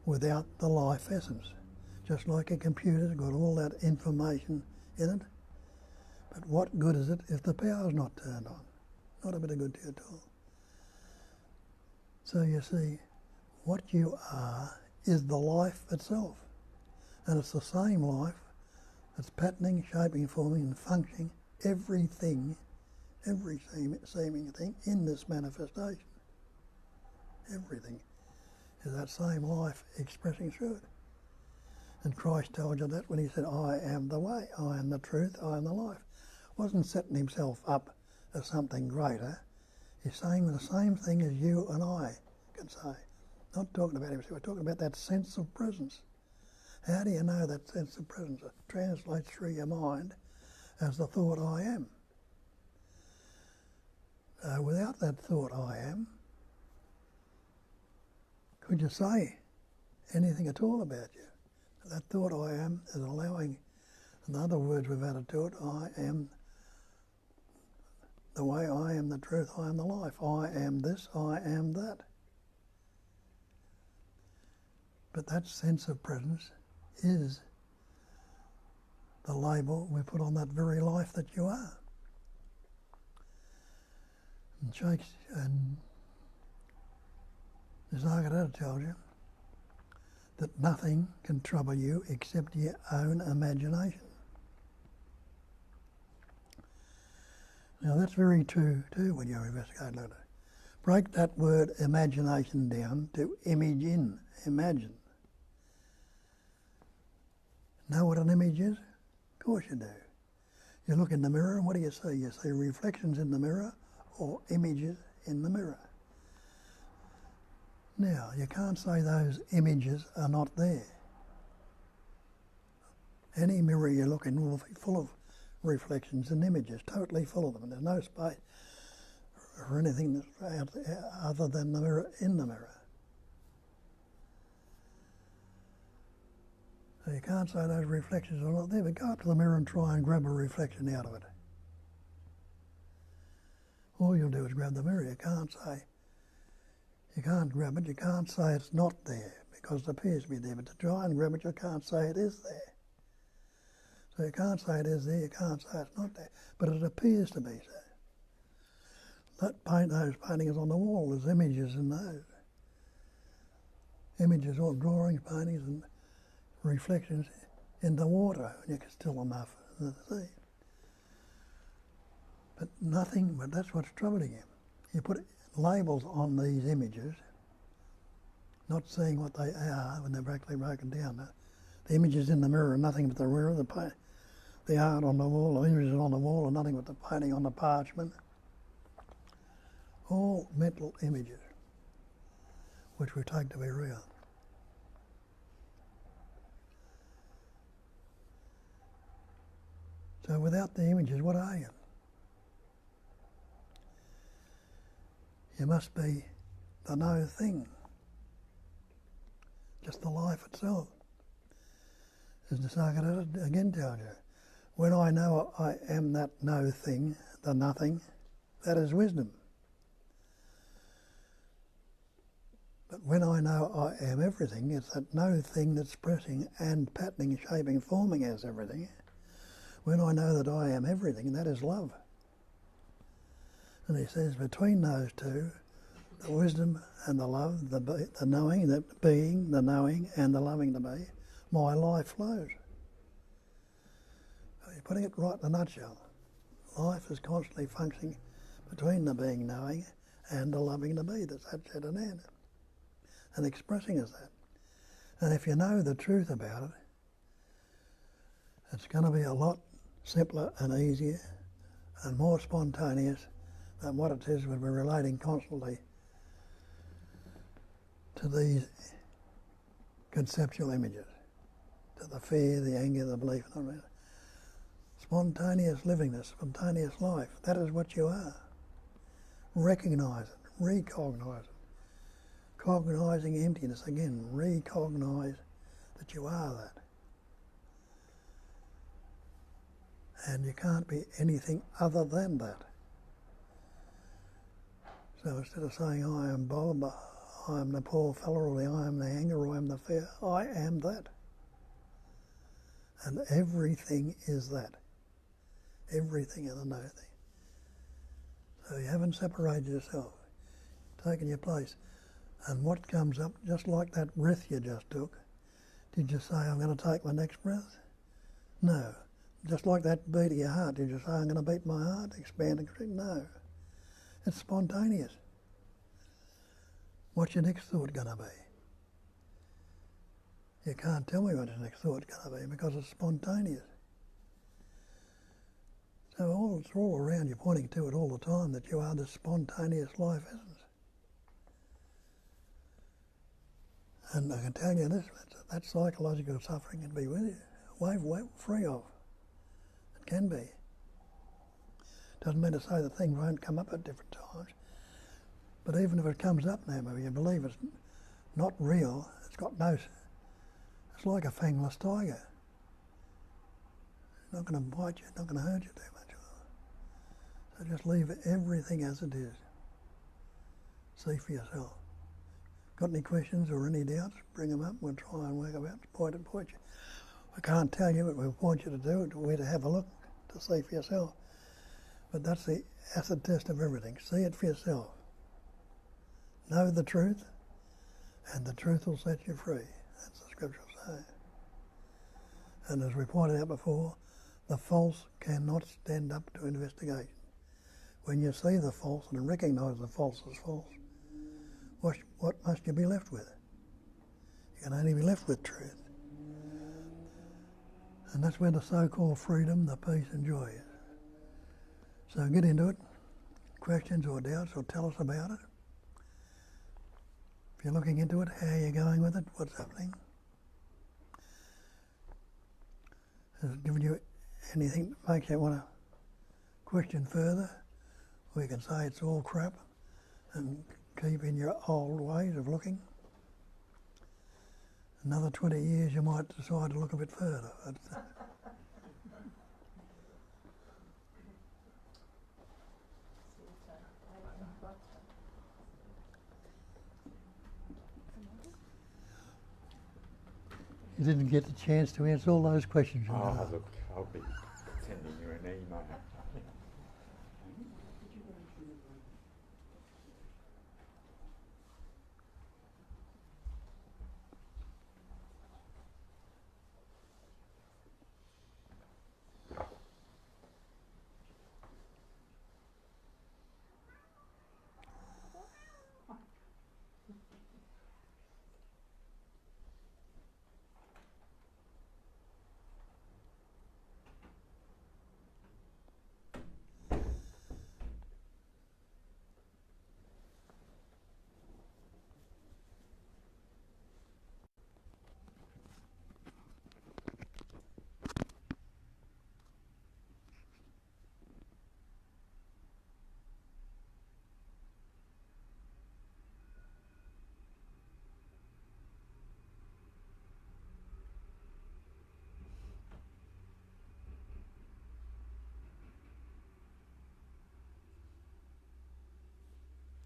without the life essence. Just like a computer's got all that information in it. But what good is it if the power's not turned on? Not a bit of good to you at all. So you see, what you are is the life itself. And it's the same life that's patterning, shaping, forming and functioning everything, every seeming thing in this manifestation. Everything is that same life expressing through it. And Christ told you that when he said, I am the way, I am the truth, I am the life. Wasn't setting himself up as something greater. He's saying the same thing as you and I can say. Not talking about himself, we're talking about that sense of presence. How do you know that sense of presence? It translates through your mind as the thought I am. Without that thought I am, could you say anything at all about you? That thought I am is allowing, in other words we've added to it, I am the way, I am the truth, I am the life, I am this, I am that. But that sense of presence is the label we put on that very life that you are. And Shakespeare and Nisargadatta tells you that nothing can trouble you except your own imagination. Now that's very true too when you investigate later. Break that word imagination down to image in, imagine. Know what an image is? Of course you do. You look in the mirror and what do you see? You see reflections in the mirror or images in the mirror. Now, you can't say those images are not there. Any mirror you look in will be full of reflections and images, totally full of them, and there's no space for anything that's out there other than the mirror in the mirror. So you can't say those reflections are not there, but go up to the mirror and try and grab a reflection out of it. All you'll do is grab the mirror. You can't grab it, you can't say it's not there, because it appears to be there, but to try and grab it, you can't say it is there. So you can't say it is there, you can't say it's not there, but it appears to be so. Those paintings on the wall, there's images in those. Images or drawings, paintings and reflections in the water, and you can still enough in the sea. But that's what's troubling you. You put labels on these images, not seeing what they are when they're actually broken down. The images in the mirror are nothing but the mirror, the art on the wall, the images on the wall are nothing but the painting on the parchment. All mental images, which we take to be real. So without the images, what are you? You must be the no thing, just the life itself. As Nisargadatta again tells you, When I know I am that no thing, the nothing, that is wisdom. But when I know I am everything, it's that no thing that's expressing and patterning, shaping, forming as everything. When I know that I am everything, that is love. And he says between those two, the wisdom and the love, the knowing, the being, the knowing and the loving to be, my life flows. So you're putting it right in a nutshell. Life is constantly functioning between the being knowing and the loving to be, that's at an end. And expressing as that. And if you know the truth about it, it's going to be a lot simpler and easier and more spontaneous than what it is when we're relating constantly to these conceptual images, to the fear, the anger, the belief, and all that. Spontaneous livingness, spontaneous life, that is what you are. Recognise it, recognise it. Cognising emptiness again, recognise that you are that. And you can't be anything other than that. So instead of saying I am Bob, I am the poor fellow, or I am the anger, or I am the fear, I am that. And everything is that. Everything is a no thing. So you haven't separated yourself, taken your place. And what comes up, just like that breath you just took, did you say, I'm going to take my next breath? No. Just like that beat of your heart, did you say, I'm going to beat my heart, expand and contract? No. It's spontaneous. What's your next thought going to be? You can't tell me what your next thought's going to be because it's spontaneous. So it's all around you, pointing to it all the time, that you are this spontaneous life essence. And I can tell you this, that psychological suffering can be with you, wave free of. It can be. Doesn't mean to say that things won't come up at different times. But even if it comes up now, maybe you believe it's not real, it's got no, it's like a fangless tiger. It's not going to bite you, it's not going to hurt you too much. So just leave everything as it is. See for yourself. Got any questions or any doubts? Bring them up. We'll try and work about point you. I can't tell you, but we'll point you to do it, where to have a look to see for yourself. But that's the acid test of everything. See it for yourself. Know the truth, and the truth will set you free. That's the scripture say. And as we pointed out before, the false cannot stand up to investigation. When you see the false and recognise the false as false, what must you be left with? You can only be left with truth. And that's where the so-called freedom, the peace and joy is. So get into it. Questions or doubts, or tell us about it. If you're looking into it, how are you going with it? What's happening? Has it given you anything that makes you want to question further? Or you can say it's all crap and keep in your old ways of looking. Another 20 years you might decide to look a bit further. You didn't get the chance to answer all those questions. Oh, look, I'll be sending you an email.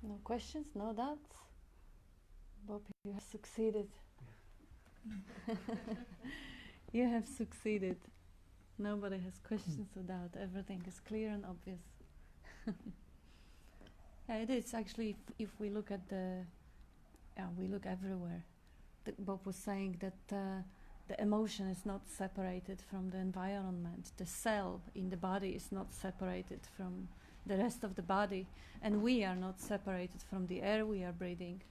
No questions, no doubts. Bob, you have succeeded. You have succeeded. Nobody has questions or doubt. Everything is clear and obvious. Yeah, it is actually. If we look at we look everywhere. Bob was saying that the emotion is not separated from the environment. The cell in the body is not separated from the rest of the body, and we are not separated from the air we are breathing.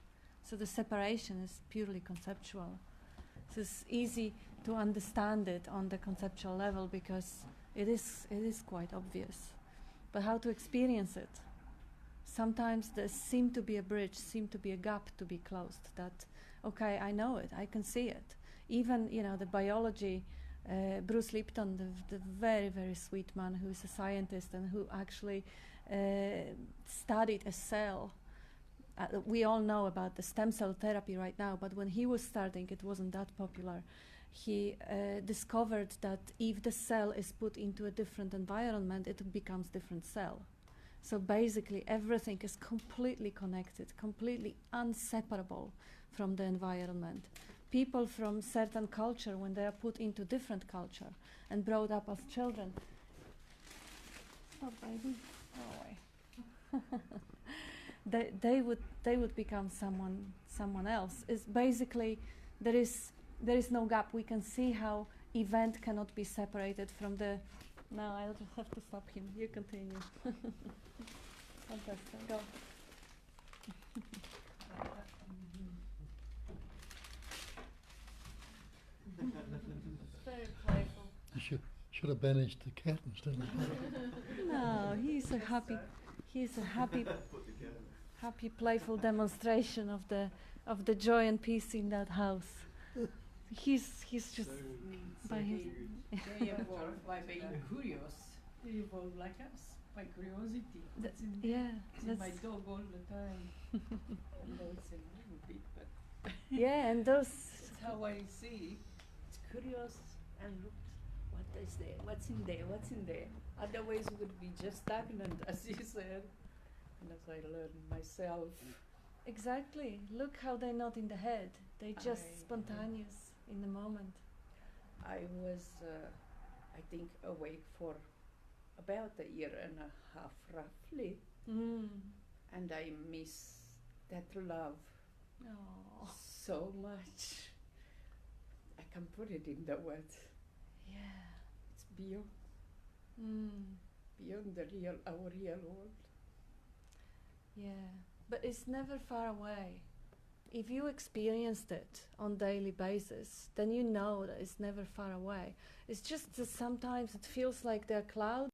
So the separation is purely conceptual. So it's easy to understand it on the conceptual level because it is quite obvious. But how to experience it? Sometimes there seem to be a bridge, seem to be a gap to be closed. That, okay, I know it, I can see it. Even, the biology, Bruce Lipton, the very, very sweet man who is a scientist and who actually studied a cell. We all know about the stem cell therapy right now, but when he was starting, it wasn't that popular. He discovered that if the cell is put into a different environment, it becomes different cell. So basically, everything is completely connected, completely inseparable from the environment. People from certain culture, when they are put into different culture and brought up as children, stop, baby, go away. they would become someone else. It's basically there is no gap. We can see how event cannot be separated from the. No, I'll just have to stop him. You continue. Fantastic. Go. Very playful. You should have banished the cat instead of No, he's a happy, playful demonstration of the joy and peace in that house. He's just by his. They evolve by being curious. They evolve like us by curiosity. That's in my dog all the time. Although it's a little bit, but Yeah, and those. that's how I see. It's curious and look what is there, what's in there, what's in there. Otherwise, it would be just stagnant, as you said. And as I learned myself. Exactly. Look how they're not in the head. They're just spontaneous in the moment. I was, I think, awake for about a year and a half, roughly, and I miss that love Oh, so much. I can put it in the words. yeah. It's beyond our real world. Yeah, but it's never far away. If you experienced it on daily basis, then you know that it's never far away. It's just that sometimes it feels like there are clouds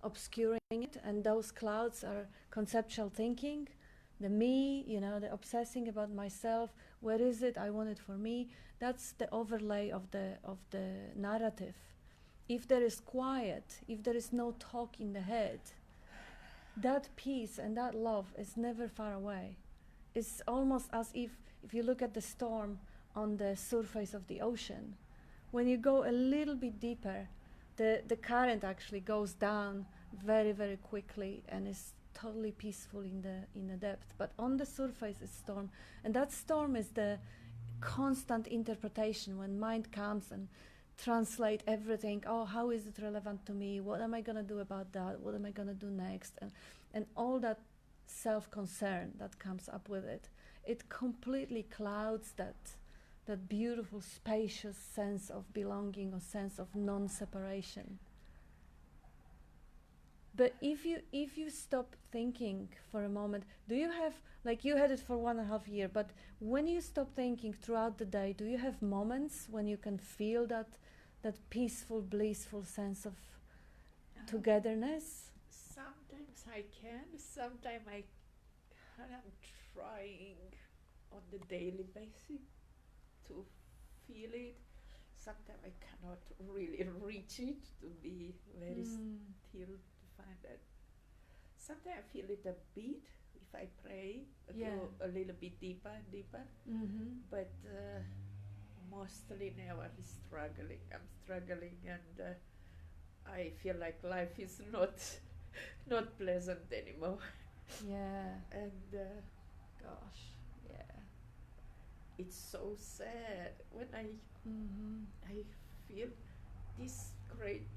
obscuring it, and those clouds are conceptual thinking, the me, the obsessing about myself. Where is it? I want it for me. That's the overlay of the narrative. If there is quiet, if there is no talk in the head, that peace and that love is never far away. It's almost as if you look at the storm on the surface of the ocean, when you go a little bit deeper, the current actually goes down very, very quickly and is totally peaceful in the depth. But on the surface is storm, and that storm is the constant interpretation when mind comes and translate everything. Oh, how is it relevant to me? What am I going to do about that? What am I going to do next? And all that self-concern that comes up with it, it completely clouds that beautiful, spacious sense of belonging or sense of non-separation. But if you stop thinking for a moment, do you have, like you had it for 1.5 years, but when you stop thinking throughout the day, do you have moments when you can feel that peaceful, blissful sense of togetherness? Sometimes I can, sometimes I am trying on the daily basis to feel it. Sometimes I cannot really reach it, to be very still to find that. Sometimes I feel it a bit if I pray, go a little bit deeper and deeper. But mostly now I'm struggling, and I feel like life is not pleasant anymore. Yeah. And Gosh. Yeah. it's so sad when Mm-hmm. I feel this great.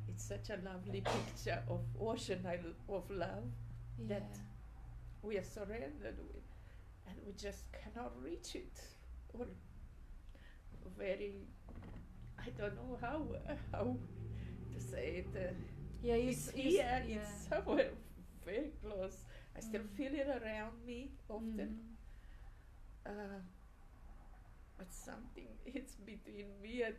It's such a lovely picture of ocean of love Yeah. that we are surrendered with, and we just cannot reach it. Or very, I don't know how to say it. Yeah. It's here. Yeah. It's somewhere very close. I still Mm. feel it around me often. Mhm. But something it's between me and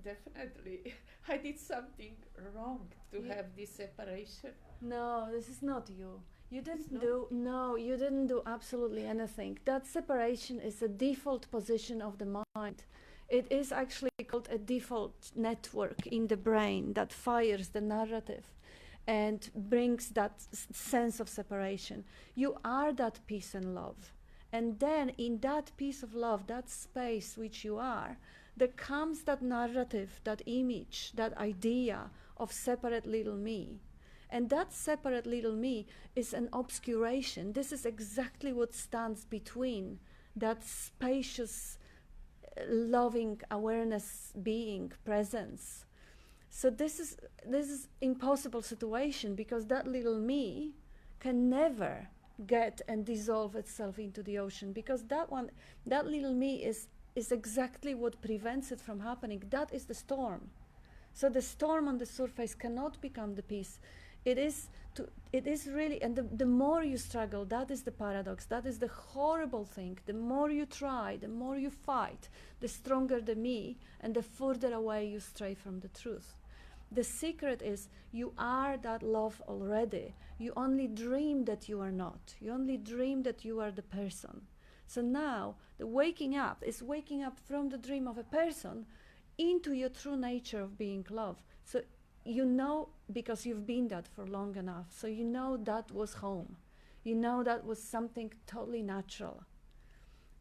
definitely I did something wrong to Yeah. have this separation. No, this is not you. You didn't not? do no, you didn't do absolutely anything. That separation is a default position of the mind. It is actually called a default network in the brain that fires the narrative and brings that sense of separation. You are that peace and love. And then in that peace of love, that space which you are, there comes that narrative, that image, that idea of separate little me. And that separate little me is an obscuration. This is exactly what stands between that spacious, loving awareness being presence. So this is impossible situation because that little me can never get and dissolve itself into the ocean because that little me is exactly what prevents it from happening. That is the storm. So the storm on the surface cannot become the peace. It is really, and the more you struggle, that is the paradox, that is the horrible thing. The more you try, the more you fight, the stronger the me, and the further away you stray from the truth. The secret is you are that love already. You only dream that you are not. You only dream that you are the person. So now the waking up is waking up from the dream of a person into your true nature of being love. So you know, because you've been that for long enough, so you know that was home. You know that was something totally natural.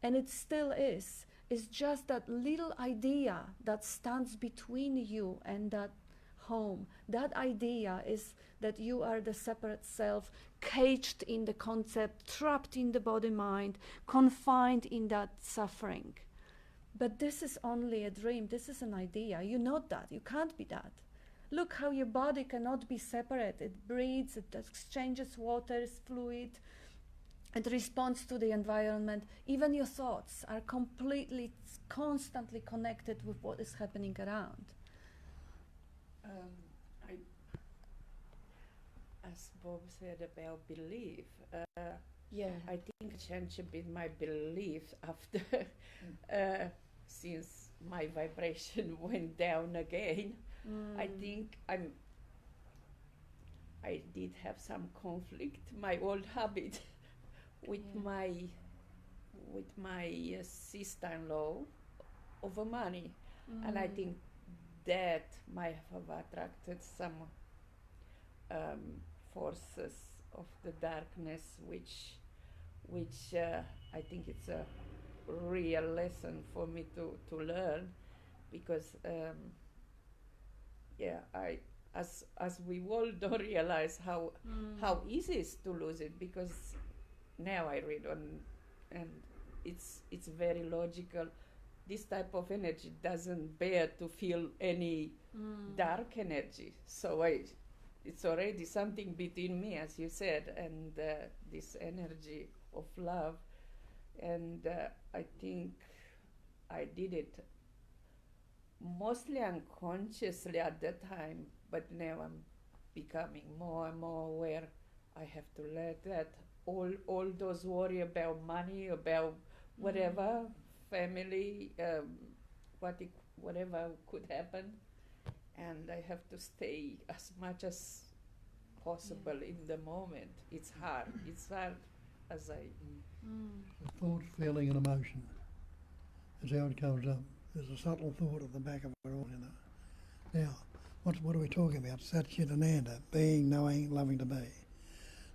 And it still is. It's just that little idea that stands between you and that home. That idea is that you are the separate self, caged in the concept, trapped in the body-mind, confined in that suffering. But this is only a dream. This is an idea. You're not that. You can't be that. Look how your body cannot be separate. It breathes, it exchanges waters, fluid, it responds to the environment. Even your thoughts are completely, constantly connected with what is happening around. I, as Bob said about belief, Yeah. I think changed a bit my belief after, since my vibration went down again. I think I did have some conflict, my old habit with my sister-in-law over money, and I think that might have attracted some forces of the darkness, which I think it's a real lesson for me to learn, because as we all don't realize how easy it is to lose it, because now I read on, and it's very logical. This type of energy doesn't bear to feel any dark energy, so it's already something between me, as you said, and this energy of love, and I think I did it mostly unconsciously at that time, but now I'm becoming more and more aware. I have to let that all those worry about money, about whatever, family, whatever could happen, and I have to stay as much as possible in the moment. It's hard. It's hard as I. Thought, feeling, and emotion is how it comes up. There's a subtle thought at the back of it all, you know. Now, what are we talking about? Satchitananda, being, knowing, loving to be.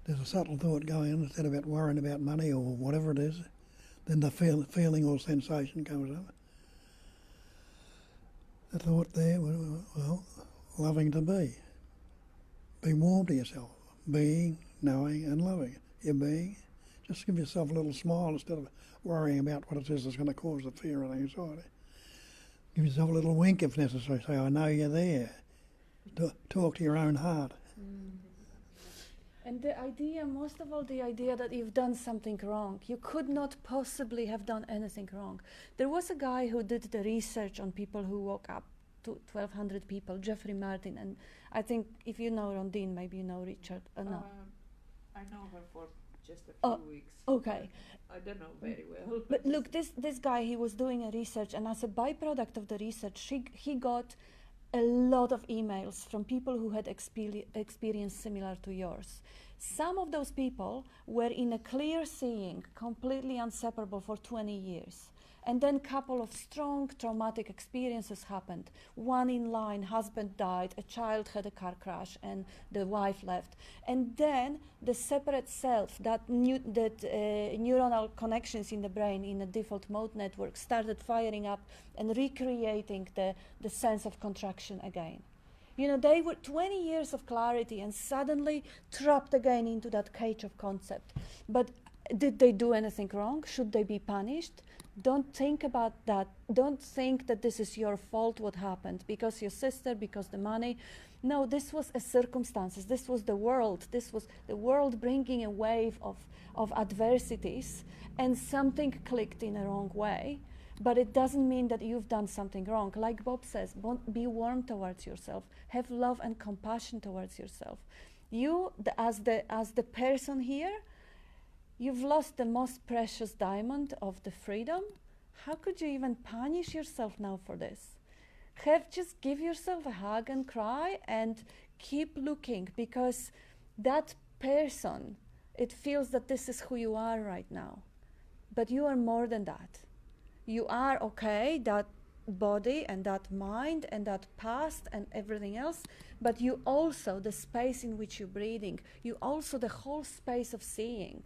There's a subtle thought going on instead of about worrying about money or whatever it is. Then the feeling or sensation comes up. The thought there, well, loving to be. Be warm to yourself. Being, knowing and loving. You're being. Just give yourself a little smile instead of worrying about what it is that's going to cause the fear and anxiety. Give yourself a little wink if necessary. Say, I know you're there. Talk to your own heart. And the idea, most of all, the idea that you've done something wrong. You could not possibly have done anything wrong. There was a guy who did the research on people who woke up, to 1,200 people, Jeffrey Martin, and I think if you know Rondine, maybe you know Richard. No. I know her for just a few weeks. Okay. I don't know very well. But look, this guy, he was doing a research, and as a byproduct of the research, he got a lot of emails from people who had experience similar to yours. Some of those people were in a clear seeing, completely inseparable for 20 years. And then a couple of strong traumatic experiences happened. One in line, husband died, a child had a car crash, and the wife left. And then the separate self, that neuronal connections in the brain in a default mode network started firing up and recreating the sense of contraction again. You know, they were 20 years of clarity and suddenly trapped again into that cage of concept. But did they do anything wrong? Should they be punished? Don't think about that. Don't think that this is your fault what happened, because your sister, because the money. No, this was a circumstances. This was the world. This was the world bringing a wave of adversities, and something clicked in a wrong way. But it doesn't mean that you've done something wrong. Like Bob says, be warm towards yourself. Have love and compassion towards yourself. You, as the person here, you've lost the most precious diamond of the freedom. How could you even punish yourself now for this? Just give yourself a hug and cry and keep looking, because that person, it feels that this is who you are right now. But you are more than that. You are okay, that body and that mind and that past and everything else, but you also, the space in which you're breathing, you also the whole space of seeing.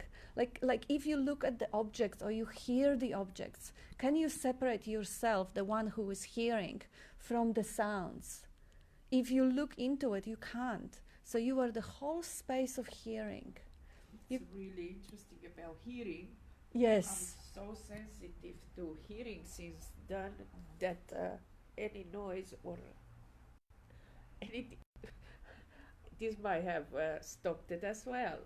Like if you look at the objects or you hear the objects, can you separate yourself, the one who is hearing, from the sounds? If you look into it, you can't. So you are the whole space of hearing. It's really interesting about hearing. Yes. I'm so sensitive to hearing since then that any noise or anything, this might have stopped it as well.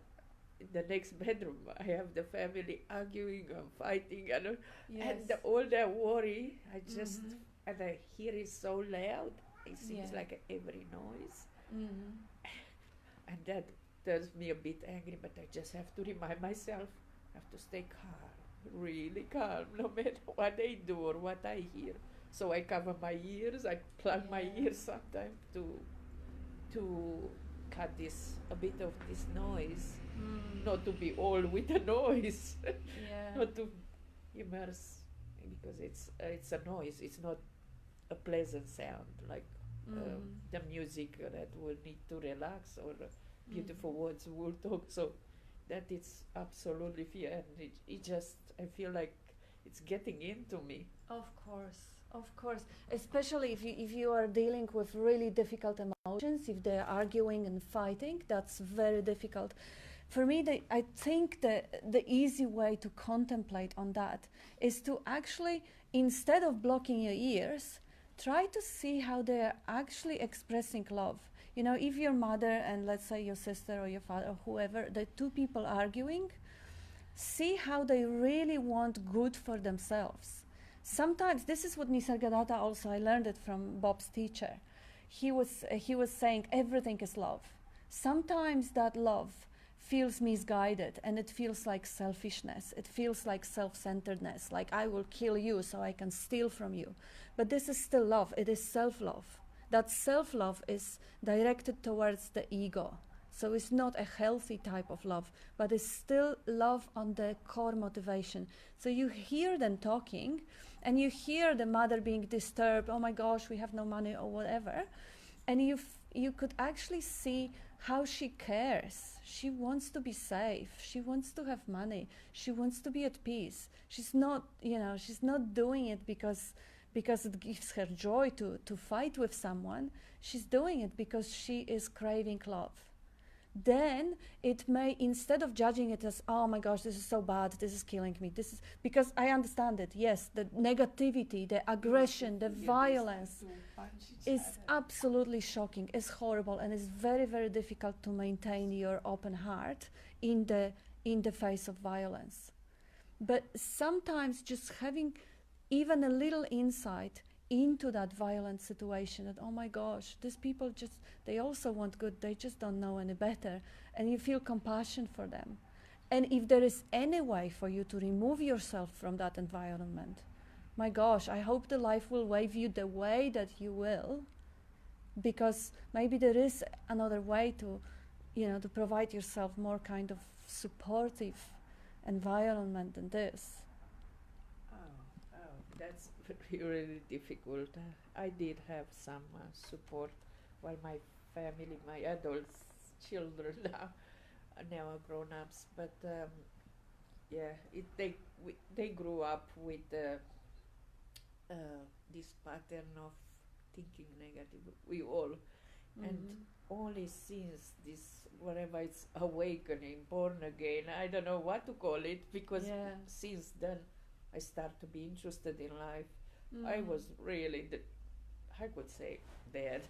In the next bedroom, I have the family arguing and fighting, and all that worry, I just, and I hear it so loud, it seems like every noise. And that turns me a bit angry, but I just have to remind myself, I have to stay calm, really calm, no matter what I do or what I hear. So I cover my ears, I plug my ears sometimes to cut a bit of this noise, not to be all with the noise, not to immerse, because it's a noise, it's not a pleasant sound like the music that will need to relax, or beautiful words will talk. So that it's absolutely fear, and it just, I feel like it's getting into me. Of course, especially if you are dealing with really difficult emotions, if they're arguing and fighting, that's very difficult. For me, I think the easy way to contemplate on that is to actually, instead of blocking your ears, try to see how they're actually expressing love. You know, if your mother and let's say your sister or your father or whoever, the two people arguing, see how they really want good for themselves. Sometimes, this is what Nisargadatta also, I learned it from Bob's teacher. He was saying everything is love. Sometimes that love feels misguided and it feels like selfishness. It feels like self-centeredness, like I will kill you so I can steal from you. But this is still love, it is self-love. That self-love is directed towards the ego. So it's not a healthy type of love, but it's still love on the core motivation. So you hear them talking, and you hear the mother being disturbed, oh my gosh, we have no money or whatever. And you could actually see how she cares. She wants to be safe. She wants to have money. She wants to be at peace. She's not doing it because it gives her joy to fight with someone. She's doing it because she is craving love. then it may, instead of judging it as, oh my gosh, this is so bad, this is killing me, this is, because I understand it, yes, the negativity, the aggression, the violence is absolutely shocking, it's horrible, and it's very, very difficult to maintain your open heart in the face of violence. But sometimes just having even a little insight into that violent situation, that, oh my gosh, these people just, they also want good, they just don't know any better, and you feel compassion for them. And if there is any way for you to remove yourself from that environment, my gosh, I hope the life will wave you the way that you will, because maybe there is another way to, to provide yourself more kind of supportive environment than this. Oh, that's really difficult. I did have some support while my family, my adults, children now are grown-ups, but they grew up with this pattern of thinking negative. We all, and only since this, whatever it's awakening, born again, I don't know what to call it, because since then I start to be interested in life. I was really, I could say, dead.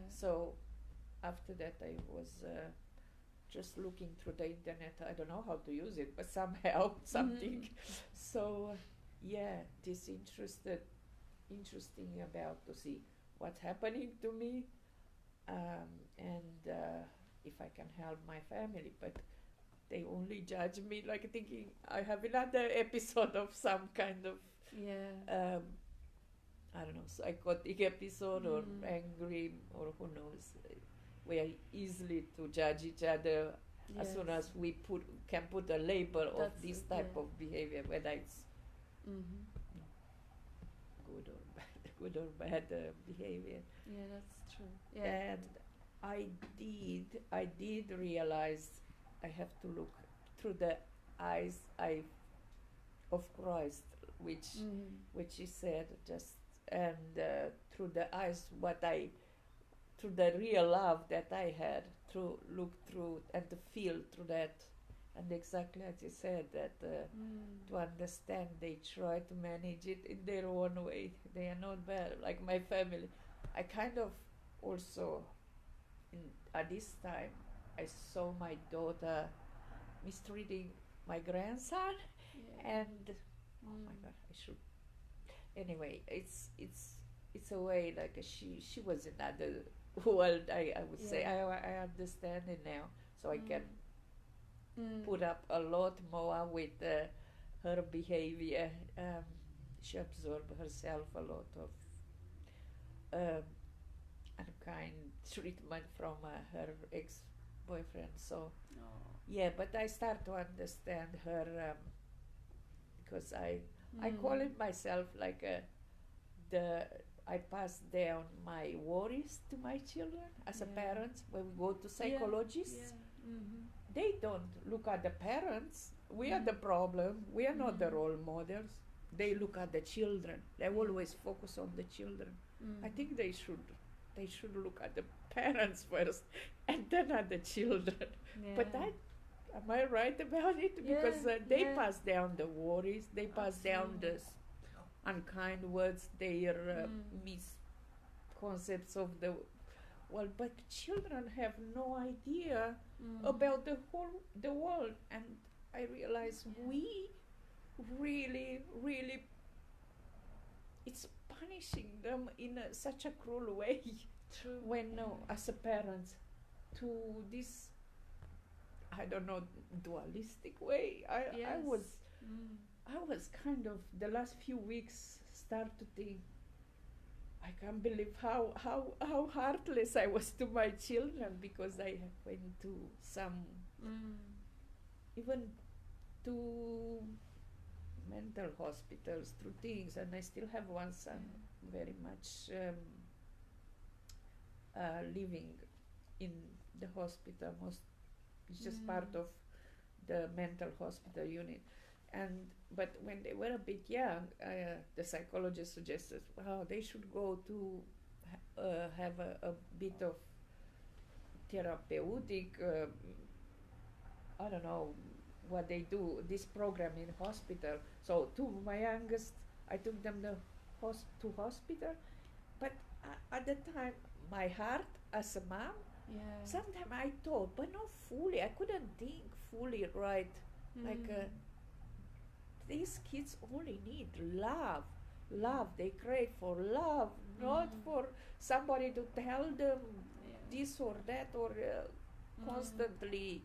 So after that I was just looking through the internet. I don't know how to use it, but somehow something. So this interesting about to see what's happening to me, and if I can help my family. But they only judge me, like thinking I have another episode of some kind of I don't know, psychotic episode or angry, or who knows. We are easily to judge each other as soon as we can put a label of this type of behavior, whether it's good or bad behavior. Yeah, that's true. Yeah. And I did realize I have to look through the eyes of Christ, which he said, just, and through the eyes through the real love that I had, to look through and to feel through that. And exactly as you said, that to understand, they try to manage it in their own way. They are not bad. Like my family, I kind of also, at this time, I saw my daughter mistreating my grandson, and oh my God, I should. Anyway, it's a way, like she was in another world. I would say I understand it now, so I can put up a lot more with her behavior. She absorbed herself a lot of unkind treatment from her ex-boyfriend. So but I start to understand her, because I call it myself like I pass down my worries to my children as a parent. When we go to psychologists, they don't look at the parents. We are the problem. We are not the role models. They look at the children. They always focus on the children. I think they should look at the parents first, and then at the children. But am I right about it? Because they pass down the worries. They pass down the unkind words, their misconcepts of the world. But children have no idea about the world, and I realize we really, really, it's punishing them in such a cruel way. True. When as a parent, to this, I don't know, dualistic way. I was kind of, the last few weeks, start to think, I can't believe how heartless I was to my children, because I went to some, even to mental hospitals through things, and I still have one son very much living in the hospital. It's just part of the mental hospital unit. But when they were a bit young, the psychologist suggested, they should go to have a bit of therapeutic, I don't know what they do, this program in hospital. So to my youngest, I took them to hospital. But at the time, my heart as a mom, Yeah. sometimes I thought, but not fully. I couldn't think fully right. Like these kids only need love. Love. They crave for love, not for somebody to tell them this or that, or constantly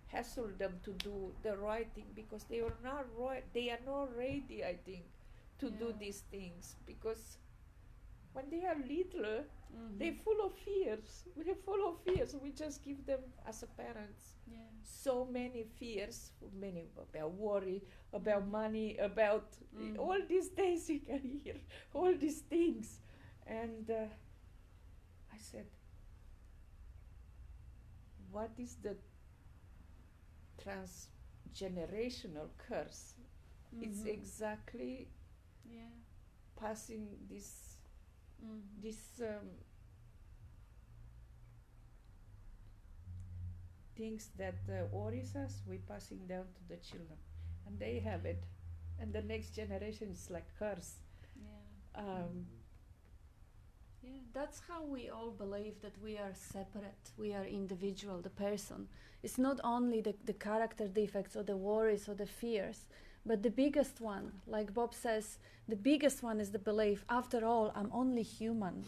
hassle them to do the right thing, because they are not right. They are not ready, I think, to do these things, because when they are little, they're full of fears. They're full of fears. We just give them, as a parents, so many fears, many about worry, about money, about all these days you can hear all these things. And I said, what is the transgenerational curse? It's exactly passing this things that worries us, we're passing down to the children, and they have it, and the next generation is like curse. That's how we all believe that we are separate, we are individual, the person. It's not only the character defects or the worries or the fears, but the biggest one, like Bob says, the biggest one is the belief, after all, I'm only human.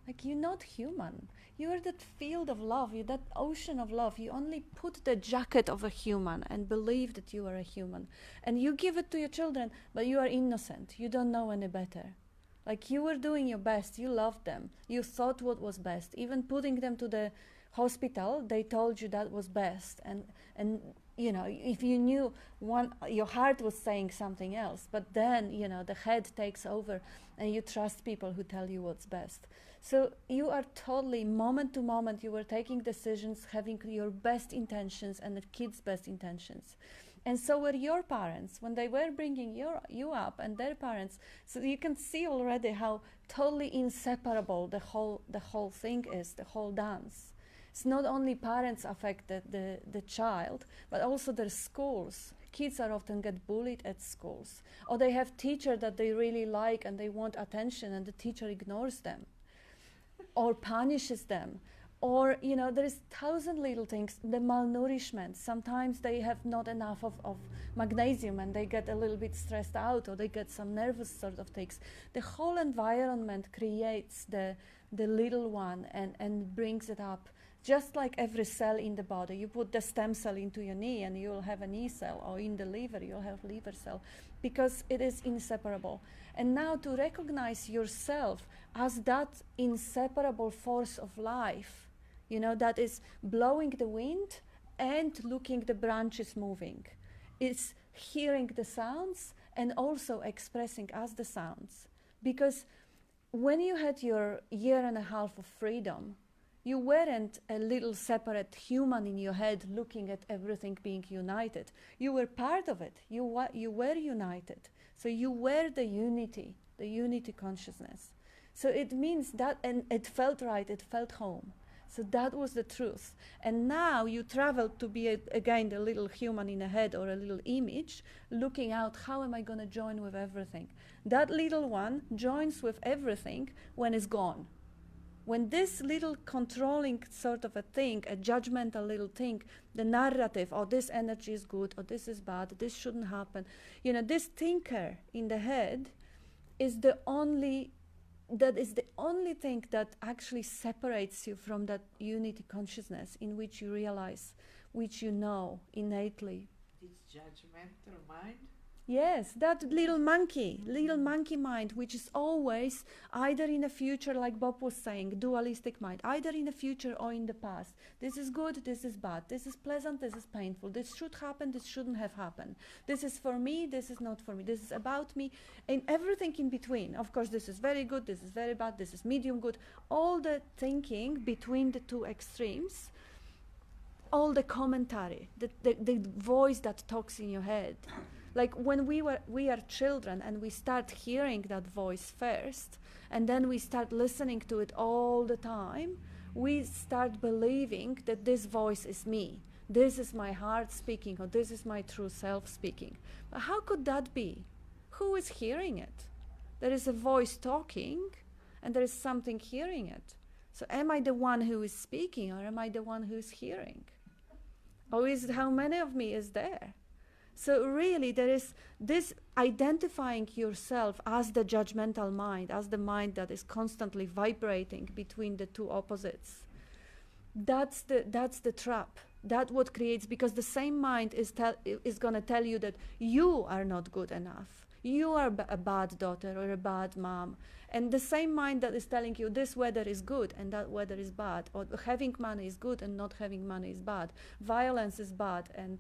Like, you're not human. You are that field of love, you're that ocean of love. You only put the jacket of a human and believe that you are a human. And you give it to your children, but you are innocent. You don't know any better. Like, you were doing your best, you loved them. You thought what was best. Even putting them to the hospital, they told you that was best. And you know, if you knew your heart was saying something else, but then, you know, the head takes over and you trust people who tell you what's best. So you are totally, moment to moment, you were taking decisions, having your best intentions and the kids' best intentions. And so were your parents when they were bringing you up, and their parents. So you can see already how totally inseparable the whole thing is, the whole dance. It's not only parents affect the child, but also their schools. Kids are often get bullied at schools. Or they have teacher that they really like and they want attention, and the teacher ignores them or punishes them. Or, you know, there is 1,000 little things. The malnourishment. Sometimes they have not enough of magnesium and they get a little bit stressed out, or they get some nervous sort of things. The whole environment creates the little one and brings it up. Just like every cell in the body, you put the stem cell into your knee and you will have a knee cell, or in the liver you'll have liver cell, because it is inseparable. And now to recognize yourself as that inseparable force of life, you know, that is blowing the wind and looking the branches moving. It's hearing the sounds and also expressing as the sounds. Because when you had your 1.5 years of freedom, you weren't a little separate human in your head looking at everything being united. You were part of it. You were united. So you were the unity consciousness. So it means that, and it felt right, it felt home. So that was the truth. And now you travel to be, again, the little human in a head or a little image, looking out, how am I going to join with everything? That little one joins with everything when it's gone. When this little controlling sort of a thing, a judgmental little thing, the narrative, oh, this energy is good, or this is bad, this shouldn't happen. You know, this thinker in the head is the only thing that actually separates you from that unity consciousness in which you realize, which you know innately. This judgmental mind? Yes, that little monkey mind, which is always either in the future, like Bob was saying, dualistic mind, either in the future or in the past. This is good, this is bad, this is pleasant, this is painful, this should happen, this shouldn't have happened. This is for me, this is not for me, this is about me, and everything in between. Of course, this is very good, this is very bad, this is medium good. All the thinking between the two extremes, all the commentary, the voice that talks in your head. Like when we are children and we start hearing that voice first, and then we start listening to it all the time, we start believing that this voice is me. This is my heart speaking, or this is my true self speaking. But how could that be? Who is hearing it? There is a voice talking, and there is something hearing it. So am I the one who is speaking, or am I the one who is hearing? Or is how many of me is there? So really there is this identifying yourself as the judgmental mind, as the mind that is constantly vibrating between the two opposites. That's the trap. That's what creates, because the same mind is going to tell you that you are not good enough. You are a bad daughter or a bad mom. And the same mind that is telling you this weather is good and that weather is bad, or having money is good and not having money is bad. Violence is bad, and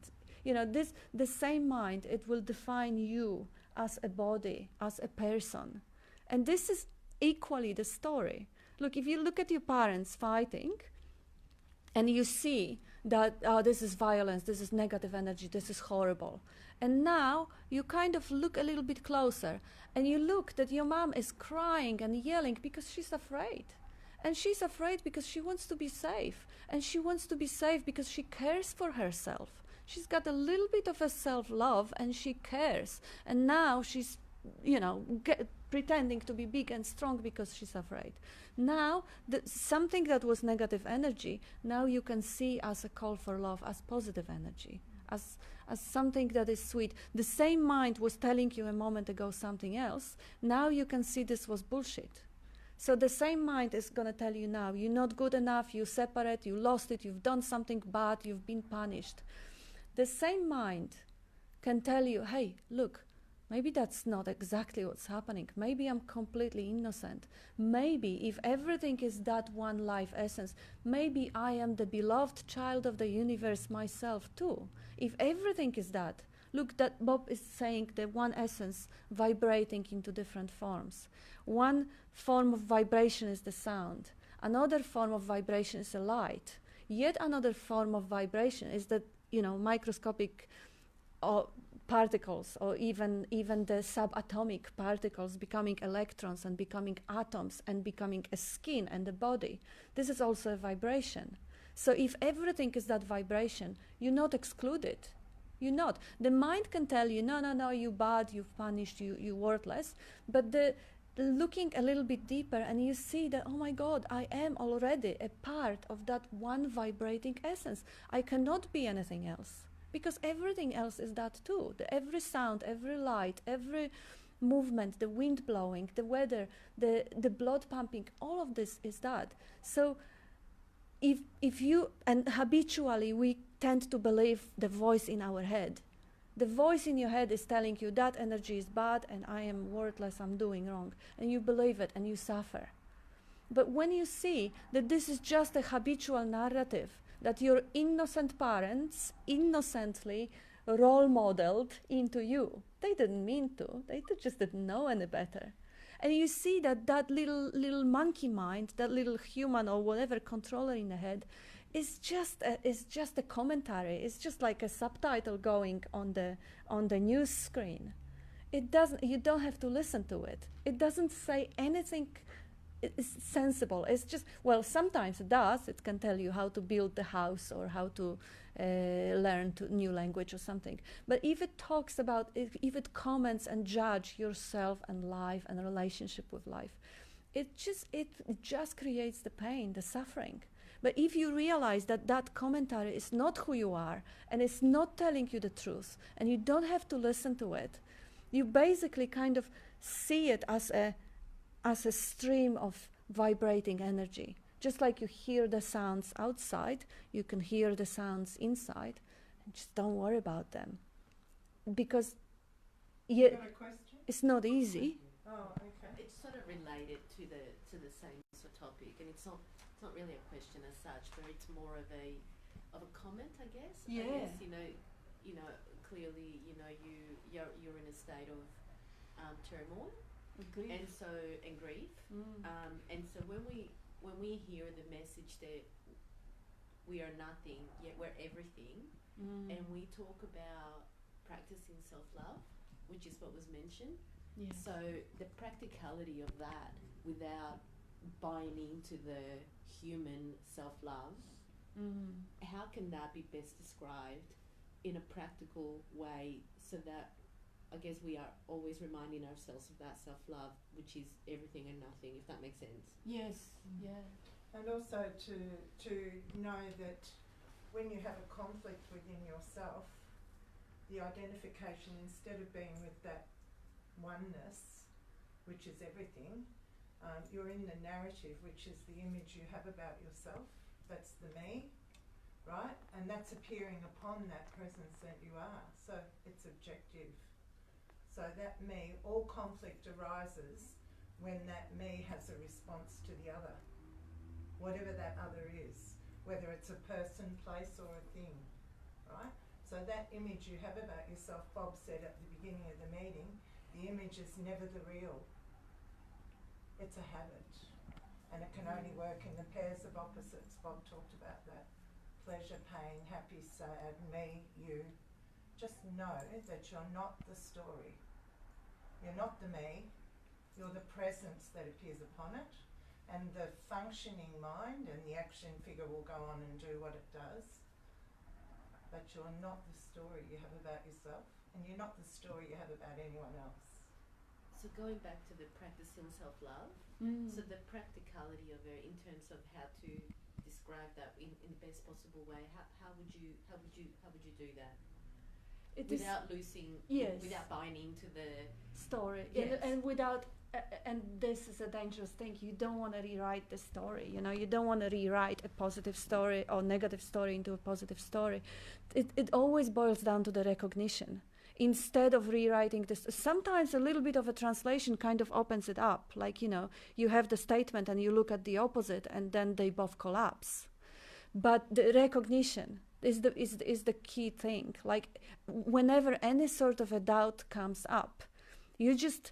the same mind, it will define you as a body, as a person. And this is equally the story. Look, if you look at your parents fighting, and you see that this is violence, this is negative energy, this is horrible. And now you kind of look a little bit closer, and you look that your mom is crying and yelling because she's afraid. And she's afraid because she wants to be safe. And she wants to be safe because she cares for herself. She's got a little bit of a self-love, and she cares. And now she's, pretending to be big and strong because she's afraid. Now, something that was negative energy, now you can see as a call for love, as positive energy, as something that is sweet. The same mind was telling you a moment ago something else. Now you can see this was bullshit. So the same mind is going to tell you now, you're not good enough, you separate, you lost it, you've done something bad, you've been punished. The same mind can tell you, hey, look, maybe that's not exactly what's happening. Maybe I'm completely innocent. Maybe if everything is that one life essence, maybe I am the beloved child of the universe myself too. If everything is that, look, that Bob is saying the one essence vibrating into different forms. One form of vibration is the sound. Another form of vibration is a light. Yet another form of vibration is that, microscopic particles, or even the subatomic particles becoming electrons and becoming atoms and becoming a skin and a body. This is also a vibration. So if everything is that vibration, you're not excluded. You're not. The mind can tell you, no, you're bad, you've punished, you're worthless. But looking a little bit deeper, and you see that, oh my God, I am already a part of that one vibrating essence. I cannot be anything else, because everything else is that too. Every sound, every light, every movement, the wind blowing, the weather, the blood pumping, all of this is that. So if you, and habitually we tend to believe the voice in our head. The voice in your head is telling you that energy is bad and I am worthless, I'm doing wrong. And you believe it and you suffer. But when you see that this is just a habitual narrative, that your innocent parents innocently role modeled into you. They didn't mean to. They just didn't know any better. And you see that little monkey mind, that little human or whatever controller in the head, is just a commentary. It's just like a subtitle going on the news screen. It doesn't. You don't have to listen to it. It doesn't say anything. It's sensible. It's just, well, sometimes it does. It can tell you how to build the house or how to learn new language or something. But if it talks about, if it comments and judge yourself and life and relationship with life, it just creates the pain, the suffering. But if you realize that commentary is not who you are and it's not telling you the truth, and you don't have to listen to it, you basically kind of see it as a stream of vibrating energy. Just like you hear the sounds outside, you can hear the sounds inside, and just don't worry about them. Because You got a question? it's not easy. Oh, okay. It's sort of related to the same sort of topic, and it's not really a question as such, but it's more of a comment, I guess. Yeah. I guess, clearly, you're in a state of turmoil. Grief. And grief. And so when we hear the message that we are nothing yet we're everything, and we talk about practicing self-love, which is what was mentioned. Yeah. So the practicality of that, without buying into the human self-love, how can that be best described in a practical way so that I guess we are always reminding ourselves of that self-love, which is everything and nothing, if that makes sense? Yes, yeah. And also to know that when you have a conflict within yourself, the identification, instead of being with that oneness, which is everything, you're in the narrative, which is the image you have about yourself. That's the me, right? And that's appearing upon that presence that you are. So it's objective. So that me, all conflict arises when that me has a response to the other, whatever that other is, whether it's a person, place or a thing, right? So that image you have about yourself, Bob said at the beginning of the meeting, the image is never the real. It's a habit. And it can only work in the pairs of opposites. Bob talked about that. Pleasure, pain, happy, sad, me, you. Just know that you're not the story. You're not the me. You're the presence that appears upon it. And the functioning mind and the action figure will go on and do what it does. But you're not the story you have about yourself. And you're not the story you have about anyone else. So going back to the practicing self-love, so the practicality of it in terms of how to describe that in the best possible way, how would you do that? It without losing, yes, without buying into the story, yes. and without, and this is a dangerous thing. You don't want to rewrite the story. You know, you don't want to rewrite a positive story or negative story into a positive story. It always boils down to the recognition. Instead of rewriting this, sometimes a little bit of a translation kind of opens it up. Like, you know, you have the statement and you look at the opposite and then they both collapse. But the recognition is the key thing. Like, whenever any sort of a doubt comes up, you just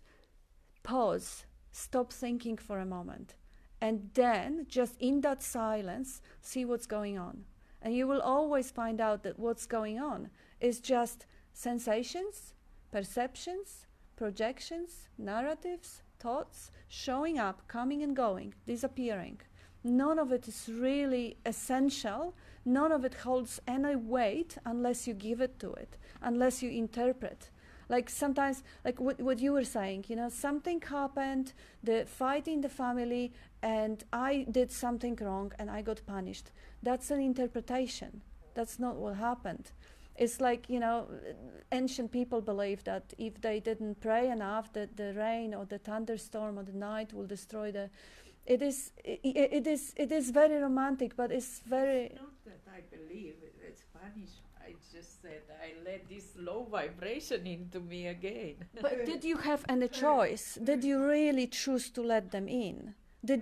pause, stop thinking for a moment, and then just in that silence, see what's going on. And you will always find out that what's going on is just sensations, perceptions, projections, narratives, thoughts, showing up, coming and going, disappearing. None of it is really essential. None of it holds any weight unless you give it to it, unless you interpret. Like sometimes, like what you were saying, you know, something happened, the fight in the family, and I did something wrong and I got punished. That's an interpretation. That's not what happened. It's like, you know, ancient people believe that if they didn't pray enough, that the rain or the thunderstorm or the night will destroy the... It is very romantic, but it's very... It's not that I believe it's Spanish. I just said I let this low vibration into me again. But did you have any choice? Did you really choose to let them in? Well,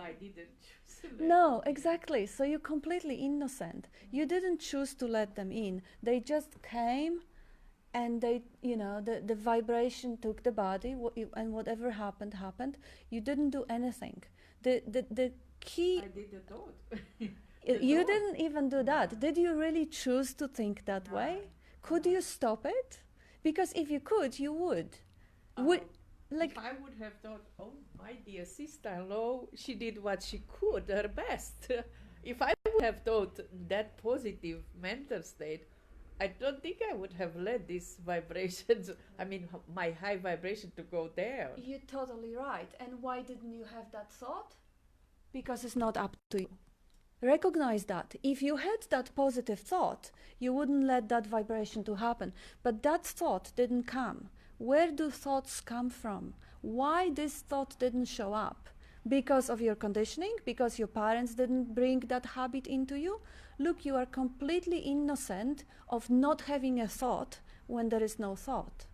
I didn't choose to let No, them in. exactly. So you're completely innocent. You didn't choose to let them in. They just came, and they, you know, the vibration took the body, and whatever happened, happened. You didn't do anything. The key... I did the thought. You didn't even do that. Did you really choose to think that No. way? Could you stop it? Because if you could, you would. Like, if I would have thought, oh, my dear sister-in-law, she did what she could, her best. If I would have thought that positive mental state, I don't think I would have let these vibrations, I mean, my high vibration to go there. you're totally right. And why didn't you have that thought? Because it's not up to you. Recognize that. If you had that positive thought, you wouldn't let that vibration to happen. But that thought didn't come. Where do thoughts come from? Why this thought didn't show up? Because of your conditioning? Because your parents didn't bring that habit into you? Look, you are completely innocent of not having a thought when there is no thought.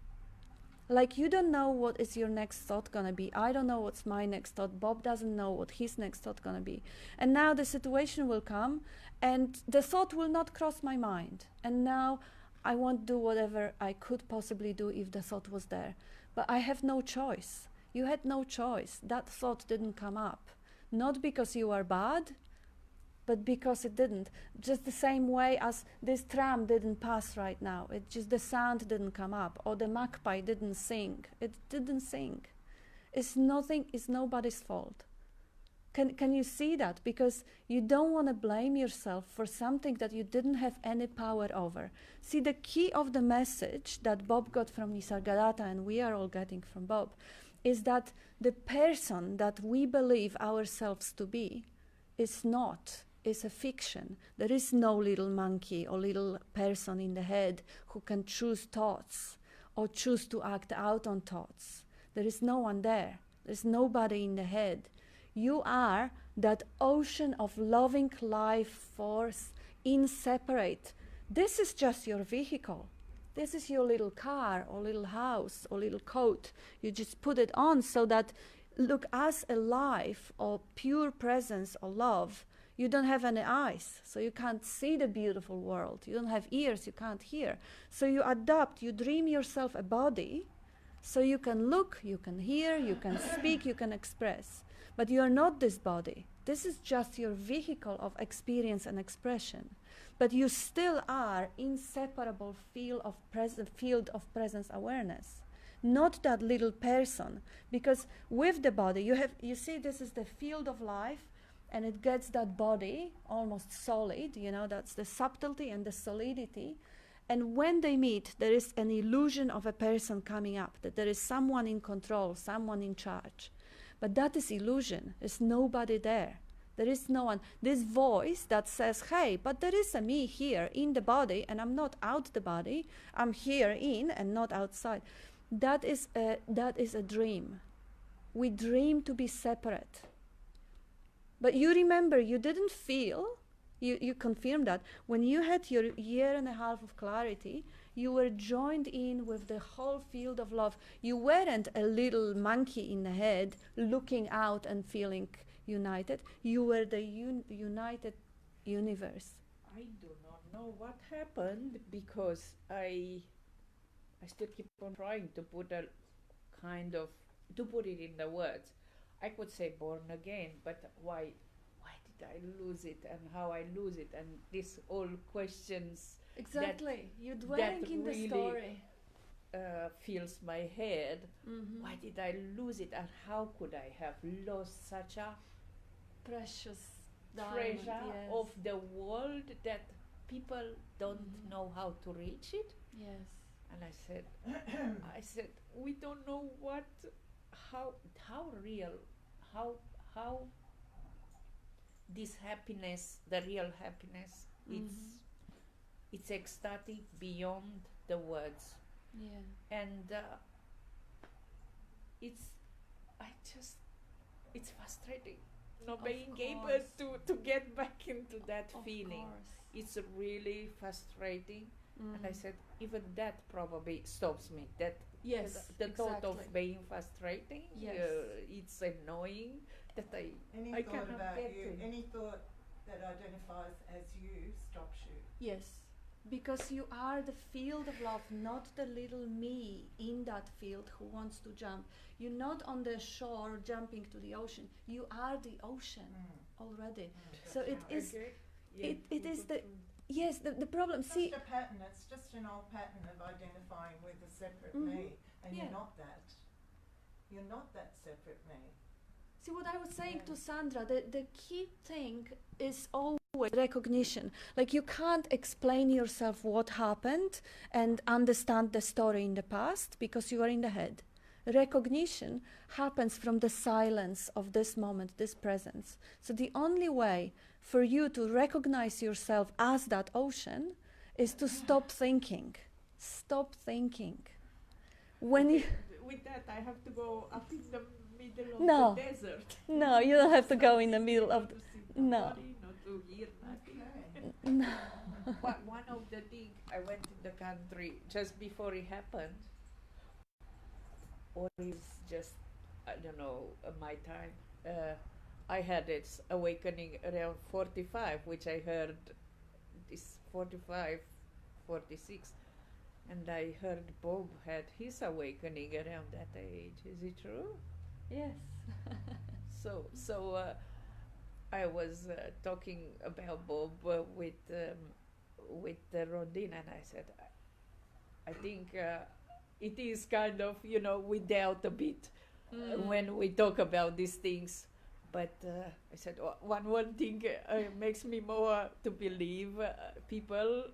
Like, you don't know what is your next thought gonna be. I don't know what's my next thought. Bob doesn't know what his next thought gonna be. And now the situation will come and the thought will not cross my mind. And now I won't do whatever I could possibly do if the thought was there. But I have no choice. You had no choice. That thought didn't come up. Not because you are bad, but because it didn't. Just the same way as this tram didn't pass right now. It just, the sound didn't come up, or the magpie didn't sing. It didn't sing. It's nothing, it's nobody's fault. Can you see that? Because you don't want to blame yourself for something that you didn't have any power over. See, the key of the message that Bob got from Nisargadatta, and we are all getting from Bob, is that the person that we believe ourselves to be is a fiction. There is no little monkey or little person in the head who can choose thoughts or choose to act out on thoughts. There is no one there. There's nobody in the head. You are that ocean of loving life force, inseparate. This is just your vehicle. This is your little car or little house or little coat. You just put it on so that, look, as a life or pure presence or love, you don't have any eyes, so you can't see the beautiful world. You don't have ears, you can't hear. So you adapt, you dream yourself a body, so you can look, you can hear, you can speak, you can express. But you are not this body. This is just your vehicle of experience and expression. But you still are inseparable field of presence awareness. Not that little person. Because with the body, you see this is the field of life, and it gets that body almost solid, that's the subtlety and the solidity. And when they meet, there is an illusion of a person coming up, that there is someone in control, someone in charge. But that is illusion. There's nobody there. There is no one. This voice that says, hey, but there is a me here in the body, and I'm not out the body. I'm here in and not outside. That is a dream. We dream to be separate. But you remember, you didn't feel, you confirmed that, when you had your 1.5 years of clarity, you were joined in with the whole field of love. You weren't a little monkey in the head looking out and feeling united. You were the united universe. I do not know what happened, because I still keep on trying to put it in the words. I could say born again, but why did I lose it, and how I lose it, and these all questions. Exactly. You're dwelling in really, the story. Fills my head. Mm-hmm. Why did I lose it, and how could I have lost such a Precious treasure diamond, yes. of the world that people don't know how to reach it? Yes. And I said, we don't know how real, how this happiness, the real happiness, it's ecstatic beyond the words. Yeah. And it's frustrating not being able to get back into that feeling. It's really frustrating. And I said, even that probably stops me. That the thought of being frustrating, it's annoying that I cannot get it. Any thought that identifies as you stops you. Yes, because you are the field of love, not the little me in that field who wants to jump. You're not on the shore jumping to the ocean. You are the ocean already. So it is. Okay. It is the. Yes, the problem. It's See, just a pattern. It's just an old pattern of identifying with a separate me, and you're not that. You're not that separate me. See what I was saying to Sandra, the key thing is always recognition. Like, you can't explain yourself what happened and understand the story in the past because you are in the head. Recognition happens from the silence of this moment, this presence. So the only way for you to recognize yourself as that ocean is to stop thinking. Stop thinking. When you with that, I have to go up in the middle of the desert. No, you don't have to go in the middle of to see no. nobody, not to hear nothing. No. One of the things, I went in the country just before it happened, or it's just, I don't know, my time. I had this awakening around 45, which I heard this 45, 46. And I heard Bob had his awakening around that age. Is it true? Yes. So I was talking about Bob with Rondine, and I said, I think it is kind of, we doubt a bit when we talk about these things. But I said one thing makes me more to believe people.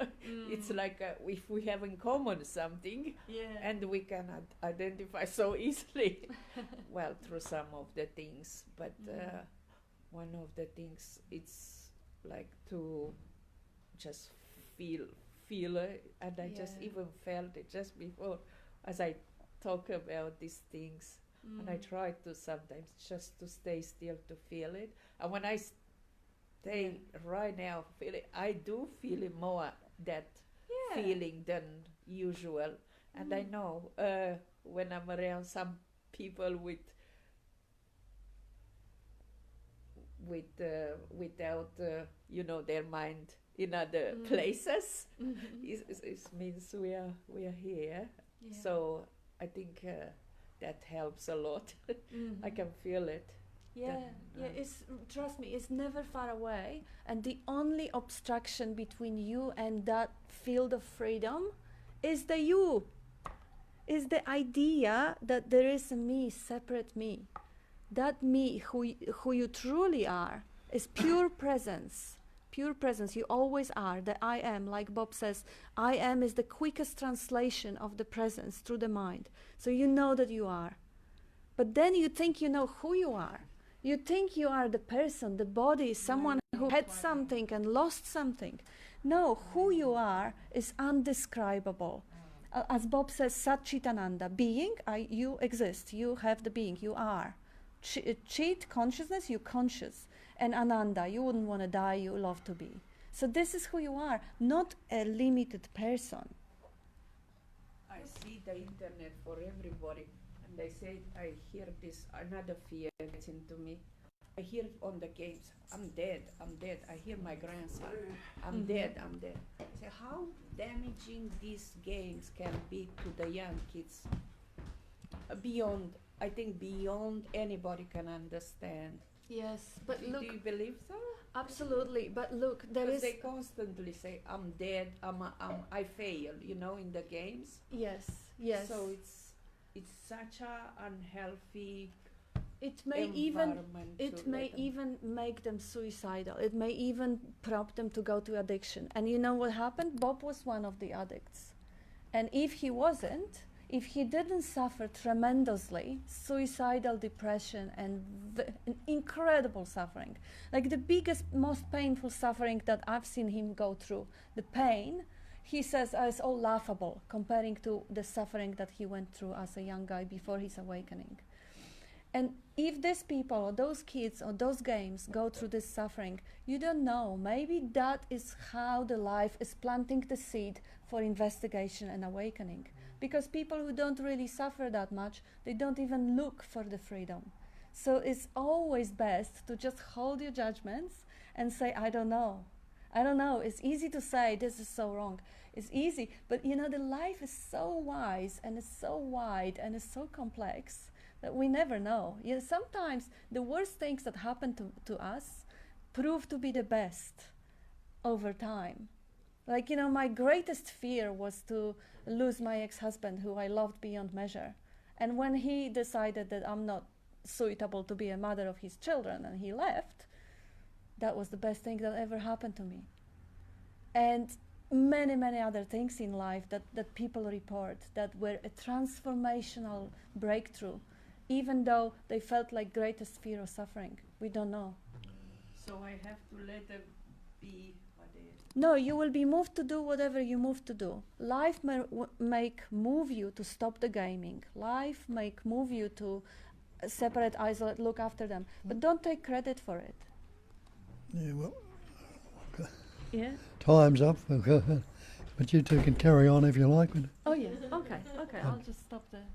It's like if we have in common something, and we can identify so easily, well, through some of the things. But one of the things, it's like to just feel it, and I just even felt it just before as I talk about these things. And I try to sometimes just to stay still to feel it. And when I stay right now, feel it, I do feel it more, that feeling than usual. And I know when I'm around some people without their mind in other places, it means we are here. So I think that helps a lot. I can feel it. Trust me, it's never far away, and the only obstruction between you and that field of freedom is the you. Is the idea that there is a me, separate me. That me, who you truly are, is pure presence. Pure presence, you always are. The I am, like Bob says, I am is the quickest translation of the presence through the mind. So you know that you are. But then you think you know who you are. You think you are the person, the body, someone who had something and lost something. No, who you are is undescribable. As Bob says, Satchitananda, being, you exist, you have the being, you are. Chit, consciousness, you conscious. And Ananda, you wouldn't want to die, you love to be. So this is who you are, not a limited person. I see the internet for everybody, and I say, I hear this, another fear gets into me. I hear on the games, I'm dead. I hear my grandson, I'm dead. I say, how damaging these games can be to the young kids. I think beyond anybody can understand. Yes, but do you believe so? Absolutely, but look, because they constantly say, I'm dead, I fail, in the games. Yes. So it's such a unhealthy it may even make them suicidal. It may even prompt them to go to addiction. And you know what happened? Bob was one of the addicts. And if he didn't suffer tremendously, suicidal depression and incredible suffering, like the biggest, most painful suffering that I've seen him go through, the pain, he says is all laughable comparing to the suffering that he went through as a young guy before his awakening. And if these people or those kids or those games go through this suffering, you don't know. Maybe that is how the life is planting the seed for investigation and awakening. Because people who don't really suffer that much, they don't even look for the freedom. So it's always best to just hold your judgments and say, I don't know. It's easy to say, this is so wrong. It's easy, but the life is so wise and it's so wide and it's so complex that we never know. Sometimes the worst things that happen to us prove to be the best over time. Like, my greatest fear was to lose my ex-husband, who I loved beyond measure. And when he decided that I'm not suitable to be a mother of his children and he left, that was the best thing that ever happened to me. And many, many other things in life that people report that were a transformational breakthrough, even though they felt like greatest fear or suffering. We don't know. So I have to let them be what they are. No, you will be moved to do whatever you move to do. Life may move you to stop the gaming. Life may move you to separate, isolate, look after them. But don't take credit for it. Yeah, well, okay. Yeah? Time's up, but you two can carry on if you like. Oh, yeah. Okay. I'll just stop there.